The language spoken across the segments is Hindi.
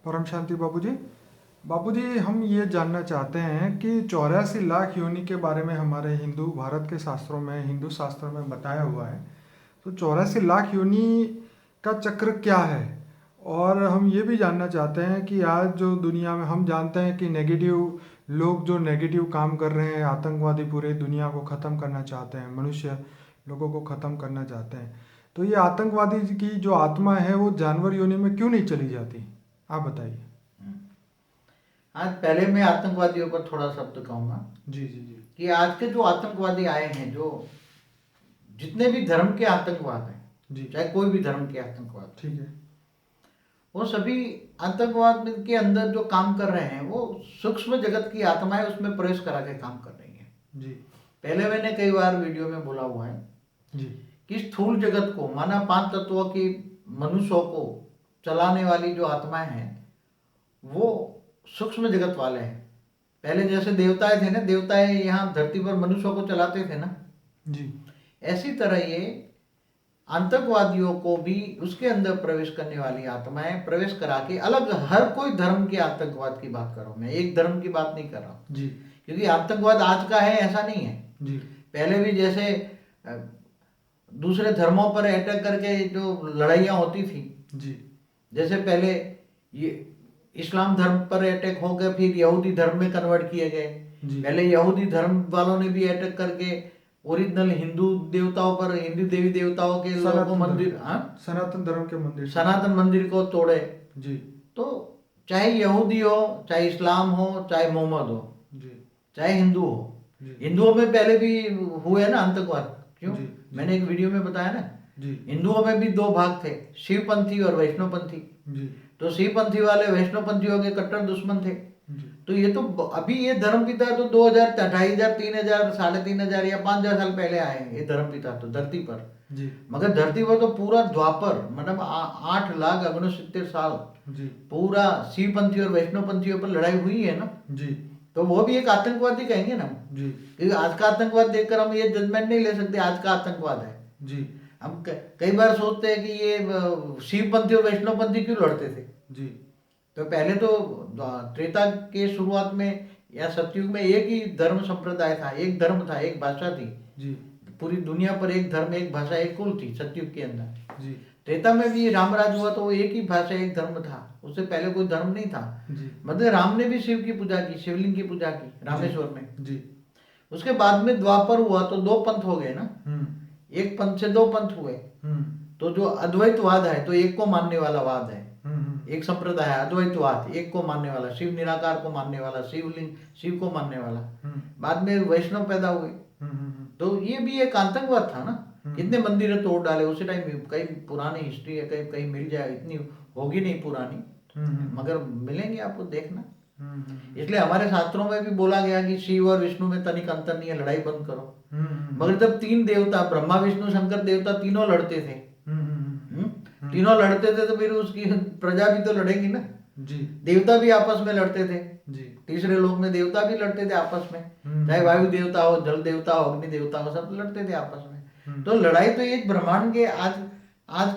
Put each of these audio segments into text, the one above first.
परम शांति बाबूजी। बाबूजी, हम ये जानना चाहते हैं कि 84 लाख योनि के बारे में हमारे हिंदू भारत के शास्त्रों में, हिंदू शास्त्रों में बताया हुआ है। तो 84 लाख योनि का चक्र क्या है? और हम ये भी जानना चाहते हैं कि आज जो दुनिया में हम जानते हैं कि नेगेटिव लोग जो नेगेटिव काम कर रहे हैं, आतंकवादी पूरे दुनिया को ख़त्म करना चाहते हैं, मनुष्य लोगों को ख़त्म करना चाहते हैं। तो ये आतंकवादी की जो आत्मा है वो जानवर योनि में क्यों नहीं चली जाती? आप बताइए। आज पहले मैं आतंकवादियों पर थोड़ा शब्द कहूंगा जी जी जी। कि आज के जो आतंकवादी आए हैं, जो जितने भी धर्म के आतंकवाद हैं, जी चाहे कोई भी धर्म के आतंकवाद, ठीक है। वो सभी आतंकवाद के अंदर जो काम कर रहे हैं वो सूक्ष्म जगत की आत्माएं उसमें प्रवेश करा के काम कर रही हैं। जी पहले मैंने कई बार वीडियो में बोला हुआ है जी कि स्थूल जगत को, माना 5 तत्वों की मनुष्यों को चलाने वाली जो आत्माएं हैं वो सूक्ष्म जगत वाले हैं। पहले जैसे देवताएं थे ना, देवताएं यहाँ धरती पर मनुष्यों को चलाते थे ना, जी ऐसी तरह ये आतंकवादियों को भी उसके अंदर प्रवेश करने वाली आत्माएं प्रवेश करा के अलग, हर कोई धर्म के आतंकवाद की बात कर रहा हूं मैं, एक धर्म की बात नहीं कर रहा हूं। जी क्योंकि आतंकवाद आज का है ऐसा नहीं है। जी पहले भी जैसे दूसरे धर्मों पर अटैक करके जो लड़ाइयाँ होती थी, जी जैसे पहले ये इस्लाम धर्म पर अटैक हो गए, फिर यहूदी धर्म में कन्वर्ट किए गए। जी पहले यहूदी धर्म वालों ने भी अटैक करके ओरिजिनल हिंदू देवताओं पर, हिंदू देवी देवताओं के लोगों को मंदिर, सनातन धर्म के मंदिर, सनातन मंदिर को तोड़े। जी तो चाहे यहूदी हो, चाहे इस्लाम हो, चाहे मोहम्मद हो, जी चाहे हिंदू हो, जी हिंदुओं में पहले भी हुए ना आतंकवाद। क्यों? जी मैंने एक वीडियो में बताया ना, जी हिंदुओं में भी 2 भाग थे, शिवपंथी और वैष्णवपंथी। जी तो शिवपंथी वाले वैष्णवपंथियों के कट्टर दुश्मन थे। जी तो ये तो अभी ये धर्म पिता तो 2000, 2500, 3000, 3500 या 5000 साल पहले आए हैं ये धर्म पिता तो धरती पर। जी मगर धरती पर तो पूरा द्वापर, मतलब 8,69,70 साल जी पूरा शिवपंथी और वैष्णवपंथियों पर लड़ाई हुई है ना। जी तो वो भी एक आतंकवादी कहेंगे ना, जी क्योंकि आज का आतंकवाद देखकर हम ये जजमेंट नहीं ले सकते आज का आतंकवाद है। जी हम कई बार सोचते हैं कि ये शिवपंथी और वैष्णवपंथी क्यों लड़ते थे। जी तो पहले तो त्रेता के शुरुआत में या सतयुग में एक ही धर्म संप्रदाय था, एक धर्म था, एक भाषा थी। जी पूरी दुनिया पर एक धर्म, एक भाषा, एक कुल थी सतयुग के अंदर। जी त्रेता में भी रामराज हुआ तो वो एक ही भाषा, एक धर्म था, उससे पहले कोई धर्म नहीं था। जी मतलब राम ने भी शिव की पूजा की, शिवलिंग की पूजा की रामेश्वर में। जी उसके बाद में द्वापर हुआ तो 2 पंथ हो गए ना, एक पंथ से 2 पंथ हुए। तो जो अद्वैतवाद है तो एक को मानने वाला वाद है, एक संप्रदाय है अद्वैतवाद, एक को मानने वाला, शिव निराकार को मानने वाला, शिवलिंग शिव को मानने वाला। बाद में वैष्णव पैदा हुए। तो ये भी एक आतंकवाद था ना। कितने मंदिर तोड़ डाले उसी टाइम। कई पुरानी हिस्ट्री है, कहीं कहीं मिल जाए, इतनी होगी नहीं पुरानी, मगर मिलेंगे आपको, देखना। इसलिए हमारे शास्त्रों में भी बोला गया कि शिव और विष्णु में तनिक अंतर नहीं है, लड़ाई बंद करो। मगर जब 3 देवता, ब्रह्मा विष्णु शंकर देवता, तीनों लड़ते थे, तीनों लड़ते थे, तो फिर उसकी प्रजा भी तो लड़ेगी ना। जी देवता भी आपस में लड़ते थे। जी तीसरे लोक में देवता भी लड़ते थे आपस में, चाहे वायु देवता हो, जल देवता हो, अग्नि देवता हो, सब लड़ते थे आपस में। तो लड़ाई तो एक ब्रह्मांड के आज आज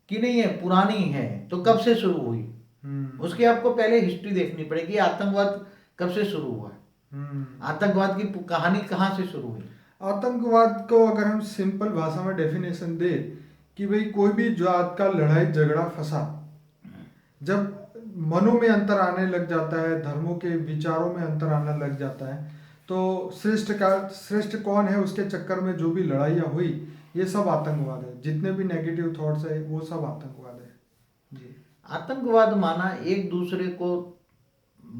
की नहीं है, पुरानी है। तो कब से शुरू हुई, उसकी आपको पहले हिस्ट्री देखनी पड़ेगी। आतंकवाद कब से शुरू हुआ, आतंकवाद की कहानी कहाँ से शुरू हुई। आतंकवाद को अगर हम सिंपल भाषा में डेफिनेशन दे कि भाई कोई भी जात का लड़ाई झगड़ा फंसा, जब मनों में अंतर आने लग जाता है, धर्मों के विचारों में अंतर आने लग जाता है, तो श्रेष्ठ कौन है उसके चक्कर में जो भी लड़ाइयाँ हुई, ये सब आतंकवाद है। जितने भी नेगेटिव थॉट्स है वो सब आतंकवाद है। जी आतंकवाद माना एक दूसरे को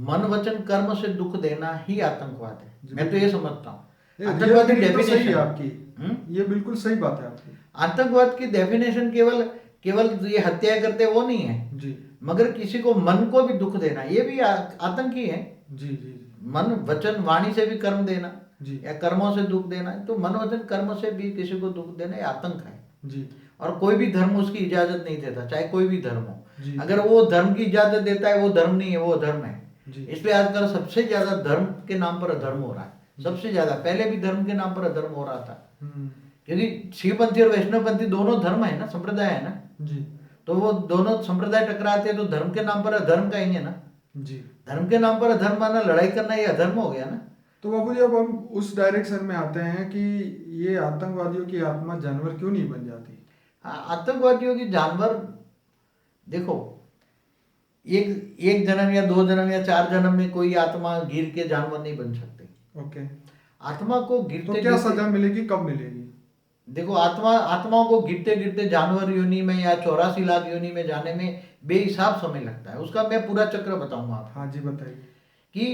मन वचन कर्म से दुख देना ही आतंकवाद है। मैं तो ये समझता हूँ। आतंकवाद की डेफिनेशन आपकी ये बिल्कुल सही बात है आपकी। आतंकवाद की डेफिनेशन केवल ये हत्या करते वो नहीं है जी, मगर किसी को मन को भी दुख देना, ये भी आतंकी है। जी जी जी। मन वचन वाणी से भी कर्म देना जी या कर्मों से दुख देना, तो मन वचन कर्म से भी किसी को दुख देना ये आतंक है। जी और कोई भी धर्म उसकी इजाजत नहीं देता, चाहे कोई भी धर्म हो। जी। अगर वो धर्म की इजाजत देता है वो धर्म नहीं है, वो अधर्म है। जी। इसलिए आजकल सबसे ज्यादा धर्म के नाम पर अधर्म हो रहा है, सबसे ज्यादा। पहले भी धर्म के नाम पर अधर्म हो रहा था, क्योंकि शिवपंथी और वैष्णवपंथी दोनों धर्म है ना, संप्रदाय है ना। जी। तो वो दोनों संप्रदाय टकराते हैं तो धर्म के नाम पर अधर्म कहेंगे ना। जी। धर्म के नाम पर अधर्म माना लड़ाई करना, ये अधर्म हो गया ना। तो बाबू जी अब हम उस डायरेक्शन में आते हैं कि ये आतंकवादियों की आत्मा जानवर क्यों नहीं बन जाती? हाँ, आतंकवादियों की जानवर, देखो, एक एक जन्म या दो जन्म या चार जन्म में कोई आत्मा गिर के जानवर नहीं बन सकती। ओके। आत्मा को तो गिरते क्या गिरते, सजा मिलेगी, कब मिलेगी? देखो, आत्माओं को गिरते गिरते जानवर योनि में या 84 लाख योनि में जाने में बेहिसाब समय लगता है। उसका मैं पूरा चक्र बताऊंगा आपको। हाँ जी, बताइए। कि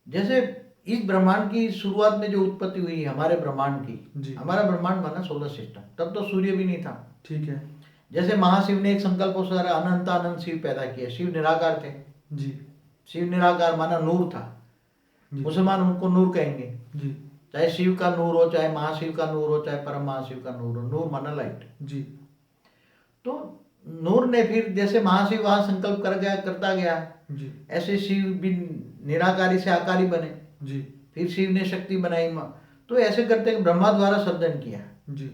जैसे इस ब्रह्मांड की शुरुआत में जो उत्पत्ति हुई हमारे ब्रह्मांड जी। की, हमारा ब्रह्मांड माना सोलर सिस्टम, तब तो सूर्य भी नहीं था। ठीक है। जैसे महाशिव ने एक संकल्प अनुसार अनंत अनंत शिव पैदा किया। शिव निराकार थे। जी। शिव निराकार माना नूर था। जी। मुसलमान उनको नूर कहेंगे। जी। चाहे शिव का नूर हो, चाहे महाशिव का नूर हो, चाहे परम महाशिव का नूर हो, नूर माना लाइट। जी। तो नूर ने फिर जैसे महाशिव वहां संकल्प करता गया, जी। ऐसे शिव भी निराकारी से आकारी बने। जी। फिर शिव ने शक्ति बनाई। तो ऐसे करते ब्रह्मा द्वारा सर्जन किया। जी।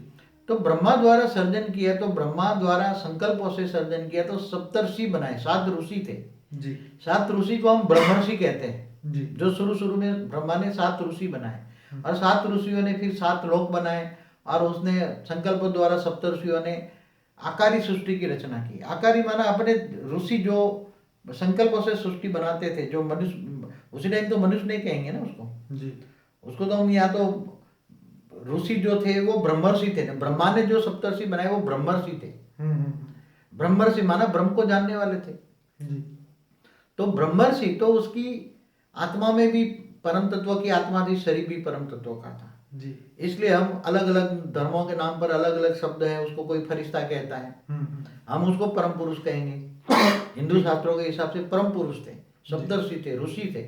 तो ब्रह्मा द्वारा सर्जन किया, तो ब्रह्मा द्वारा संकल्पों से सर्जन किया, तो सप्तर्षि बनाए, 7 ऋषि थे। जी। 7 ऋषि को हम ब्रह्मर्षि कहते हैं। जी। जो शुरू में ब्रह्मा ने 7 ऋषि बनाए, और 7 ऋषियों ने फिर 7 लोक बनाए, और उसने संकल्प द्वारा सप्तर्षियों ने आकारी सृष्टि की रचना की। आकारी माना अपने ऋषि जो संकल्पों से सृष्टि बनाते थे, जो मनुष्य, उसी टाइम तो मनुष्य नहीं कहेंगे ना उसको। जी। उसको तो हम या तो ऋषि जो थे वो ब्रह्मर्षि थे। ब्रह्मा ने जो सप्तर्षि बनाए वो ब्रह्मर्षि थे। ब्रह्मर्षि माना ब्रह्म को जानने वाले थे। जी। तो ब्रह्मर्षि, तो उसकी आत्मा में भी परम तत्व की आत्मा थी, शरीर भी परम तत्व का था। जी। इसलिए हम अलग अलग धर्मों के नाम पर अलग अलग शब्द है। उसको कोई फरिश्ता कहता है, हम उसको परम पुरुष कहेंगे। हिंदू शास्त्रों के हिसाब से परम पुरुष थे, सप्तर्षि थे, ऋषि थे।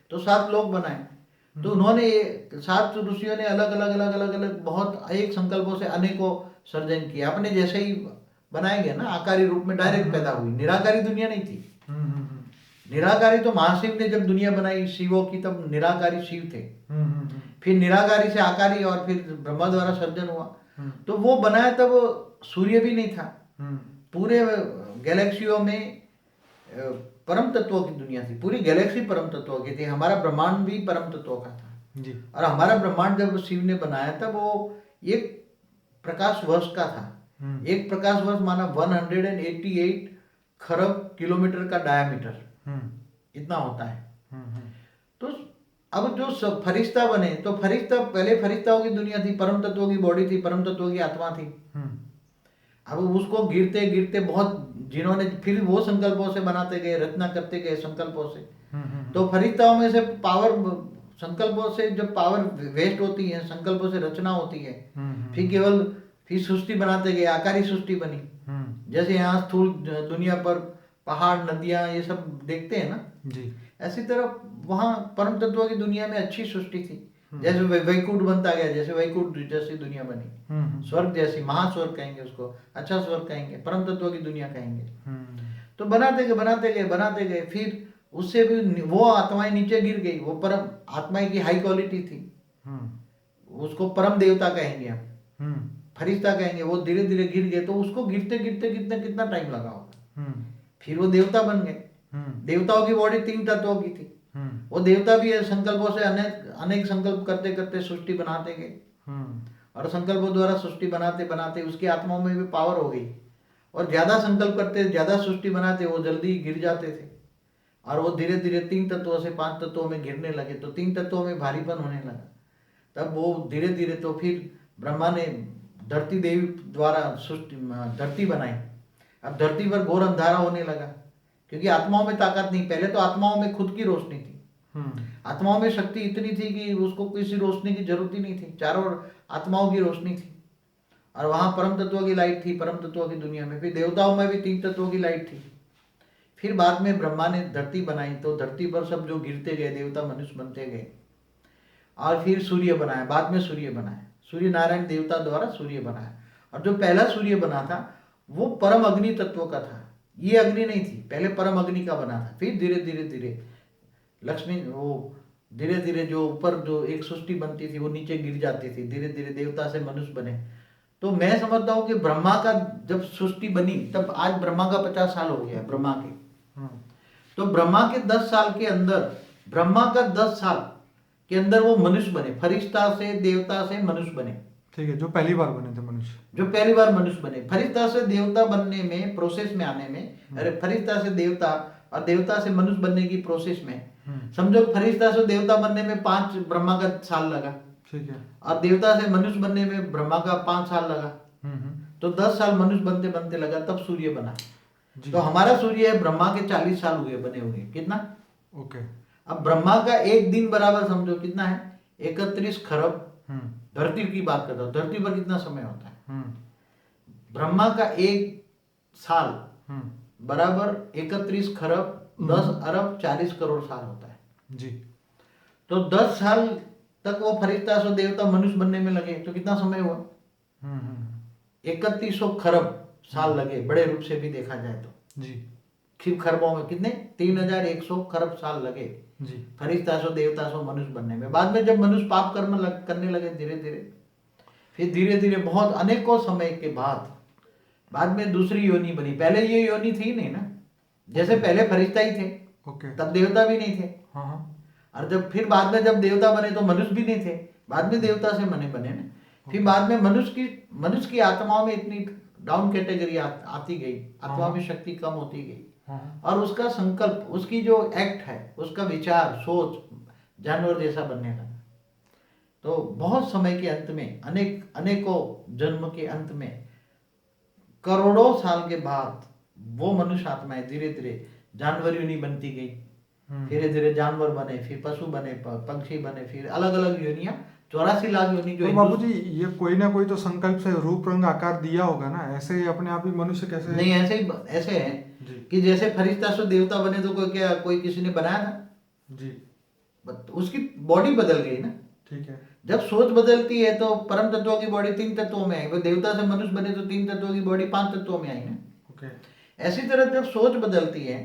तो 7 लोक बनाए। तो उन्होंने 7 ऋषियों ने अलग अलग अलग अलग अलग बहुत एक संकल्पों से अनेकों सर्जन किया। अपने जैसे ही बनाए गए ना, आकारी रूप में डायरेक्ट पैदा हुई। निराकारी दुनिया नहीं थी। निराकारी तो महाशिव ने जब दुनिया बनाई शिवों की, तब निराकारी शिव थे। फिर निराकारी से आकारी, और फिर ब्रह्मा द्वारा सर्जन हुआ। तो वो बनाया तब सूर्य भी नहीं था। पूरे गैलेक्सियों में परम तत्वों की दुनिया थी। पूरी गैलेक्सी परम तत्वों की थी। हमारा ब्रह्मांड भी परम तत्वों का था जी। और हमारा ब्रह्मांड जब शिव ने बनाया तब वो एक प्रकाश वर्ष का था। एक प्रकाश वर्ष माना 188 खरब किलोमीटर का डायमीटर, इतना होता है। तो अब जो फरिश्ता बने, तो फरिश्ता, पहले फरिश्ताओं की दुनिया थी, परम तत्वों की बॉडी थी, परम तत्वों की आत्मा थी। अब उसको गिरते गिरते बहुत, जिन्होंने फिर वो संकल्पों से बनाते गए, रचना करते गए संकल्पों से। तो फरिश्ताओं में से पावर, संकल्पों से जब पावर वेस्ट होती है, संकल्पों से रचना होती है, फिर सृष्टि बनाते गए, आकारी सृष्टि बनी। जैसे यहाँ स्थूल दुनिया पर पहाड़, नदियां, ये सब देखते हैं ना जी। ऐसी तरह वहाँ परम तत्वों की दुनिया में अच्छी सृष्टि थी। जैसे वैकुंठ बनता गया, जैसे वैकुंठ जैसी दुनिया बनी, स्वर्ग जैसी, महास्वर्ग कहेंगे उसको, अच्छा स्वर्ग कहेंगे, परम तत्वों की दुनिया कहेंगे। तो बनाते गए बनाते गए बनाते गए, फिर उससे भी वो आत्माएं नीचे गिर गई। वो परम आत्माएं की हाई क्वालिटी थी, उसको परम देवता कहेंगे हम, फरिश्ता कहेंगे। वो धीरे धीरे गिर गए, तो उसको गिरते गिरते कितना टाइम लगा होगा। फिर वो देवता बन गए। देवताओं की बॉडी 3 तत्वों की थी। वो देवता भी संकल्पों से अनेक संकल्प करते करते सृष्टि बनाते गए, और संकल्पों द्वारा सृष्टि बनाते बनाते उसकी आत्माओं में भी पावर हो गई। और ज्यादा संकल्प करते, ज्यादा सृष्टि बनाते, वो जल्दी गिर जाते थे। और वो धीरे धीरे 3 तत्वों से 5 तत्वों में गिरने लगे, तो 3 तत्वों में भारीपन होने लगा। तब वो धीरे धीरे, तो फिर ब्रह्मा ने धरती देवी द्वारा सृष्टि, धरती बनाई। अब धरती पर घोर अंधारा होने लगा, क्योंकि आत्माओं में ताकत नहीं। पहले तो आत्माओं में खुद की रोशनी थी, आत्माओं में शक्ति इतनी थी कि उसको किसी रोशनी की जरूरत ही नहीं थी। चारों ओर आत्माओं की रोशनी थी, और वहां परम तत्वों की लाइट थी, परम तत्वों की दुनिया में। फिर देवताओं में भी 3 तत्वों की लाइट थी। फिर बाद में ब्रह्मा ने धरती बनाई, तो धरती पर सब जो गिरते गए, देवता मनुष्य बनते गए। और फिर सूर्य बनाया, बाद में सूर्य बनाया, सूर्य नारायण देवता द्वारा सूर्य बनाया। और जो पहला सूर्य बना था वो परम अग्नि तत्व का था। ये अग्नि नहीं थी, पहले परम अग्नि का बना था। फिर धीरे धीरे धीरे लक्ष्मी, वो धीरे धीरे जो ऊपर जो एक सृष्टि बनती थी वो नीचे गिर जाती थी। धीरे धीरे देवता से मनुष्य बने। तो मैं समझता हूँ कि ब्रह्मा का जब सृष्टि बनी तब आज ब्रह्मा का 50 साल हो गया ब्रह्मा के। तो ब्रह्मा के 10 साल के अंदर, ब्रह्मा का 10 साल के अंदर वो मनुष्य बने, फरिश्ता से देवता से मनुष्य बने। ठीक है, जो पहली बार बने थे मनुष्य, जो पहली बार मनुष्य बने। फरिश्ता से देवता बनने में, प्रोसेस में आने में, अरे फरिश्ता से देवता और देवता से मनुष्य बनने की प्रोसेस में समझो फरिश्ता से देवता बनने में 5 ब्रह्मा का साल लगा। ठीक है। और देवता से मनुष्य बनने में ब्रह्मा का 5 साल लगा। तो 10 साल मनुष्य बनते बनते लगा, तब सूर्य बना। तो हमारा सूर्य है ब्रह्मा के 40 साल हुए बने हुए। कितना? ओके। अब ब्रह्मा का एक दिन बराबर समझो कितना है? 31 खरब। धरती की बात करता हूँ, धरती पर कितना समय होता है? ब्रह्मा का एक साल बराबर 31 खरब 10 अरब 40 करोड़ साल होता है जी। तो 10 साल तक वो फरिश्ता से देवता मनुष्य बनने में लगे, तो कितना समय हुआ? 3100 खरब साल लगे, बड़े रूप से भी देखा जाए तो जी। खरबों में कितने? 3100 खरब साल लगे जी फरिश्ता से देवता से मनुष्य बनने में। बाद में जब मनुष्य पाप कर्म करने लगे धीरे धीरे, फिर धीरे धीरे बहुत अनेकों समय के बाद में दूसरी योनि बनी। पहले ये योनि थी नहीं ना, जैसे पहले फरिश्ता ही थे, तब देवता भी नहीं थे। और जब फिर बाद में जब देवता बने तो मनुष्य भी नहीं थे, बाद में देवता से बने ना। फिर बाद में मनुष्य की आत्माओं में इतनी डाउन कैटेगरी आती गई, आत्मा में शक्ति कम होती गई, और उसका संकल्प, उसकी जो एक्ट है, उसका विचार सोच जानवर जैसा बनने लगा। तो बहुत समय के अंत में, अनेकों जन्म के अंत में, करोड़ों साल के बाद वो मनुष्य आत्माएं धीरे धीरे जानवर योनि बनती गई। धीरे धीरे जानवर बने, फिर पशु बने, पक्षी बने, फिर अलग अलग योनियां, 84 लाख योनि जो। बाबूजी ये कोई ना कोई तो संकल्प से रूप रंग आकार दिया होगा ना, ऐसे ही अपने आप ही मनुष्य कैसे? नहीं, ऐसे है कि जैसे फरिश्ता से देवता बने तो कोई किसी ने बनाया था जी, उसकी बॉडी बदल गई ना। ठीक है। जब सोच बदलती है तो परम तत्वों की बॉडी 3 तत्वों में आई, वो देवता से मनुष्य बने तो 3 तत्वों की बॉडी 5 तत्वों में आई ना। ओके। ऐसी तरह जब सोच बदलती है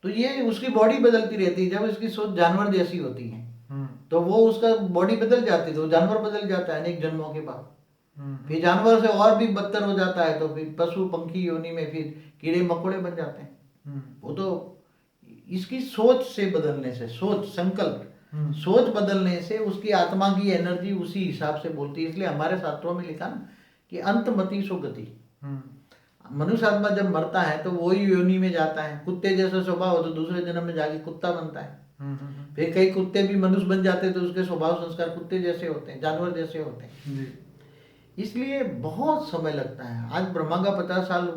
तो ये उसकी बॉडी बदलती रहती है। जब इसकी सोच जानवर जैसी होती है तो वो उसका बॉडी बदल जाती है, तो जानवर बदल जाता है अनेक जन्मों के बाद। फिर जानवर से और भी बदतर हो जाता है, तो फिर पशु पंखी योनि में फिर कीड़े मकोड़े बन जाते हैं। वो तो इसकी सोच से बदलने से, सोच संकल्प, सोच बदलने से उसकी आत्मा की एनर्जी उसी हिसाब से बोलती है। इसलिए हमारे शास्त्रों में लिखा ना कि अंत मति सो गति। मनुष्य आत्मा जब मरता है तो वही योनि में जाता है। कुत्ते जैसा स्वभाव हो तो दूसरे जन्म में जाके कुत्ता बनता है। फिर कई कुत्ते भी मनुष्य बन जाते हैं तो उसके स्वभाव संस्कार कुत्ते जैसे होते हैं, जानवर जैसे होते हैं। इसलिए बहुत समय लगता है। आज ब्रह्मा का 50 साल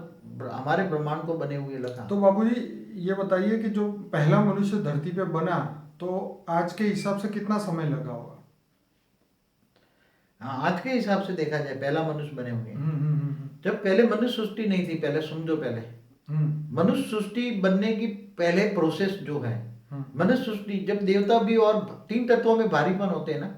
हमारे ब्रह्मांड को बने हुए लगा। तो बाबूजी ये बताइए कि जो पहला मनुष्य धरती पे बना तो आज के हिसाब से कितना समय लगा होगा? हाँ, आज के हिसाब से देखा जाए पहला मनुष्य बने हुए, जब पहले मनुष्य सृष्टि नहीं थी, पहले समझो, पहले मनुष्य सृष्टि बनने की पहले प्रोसेस जो है, मनुष्य सृष्टि जब देवता भी और 3 तत्वों में भारीपन होते हैं ना,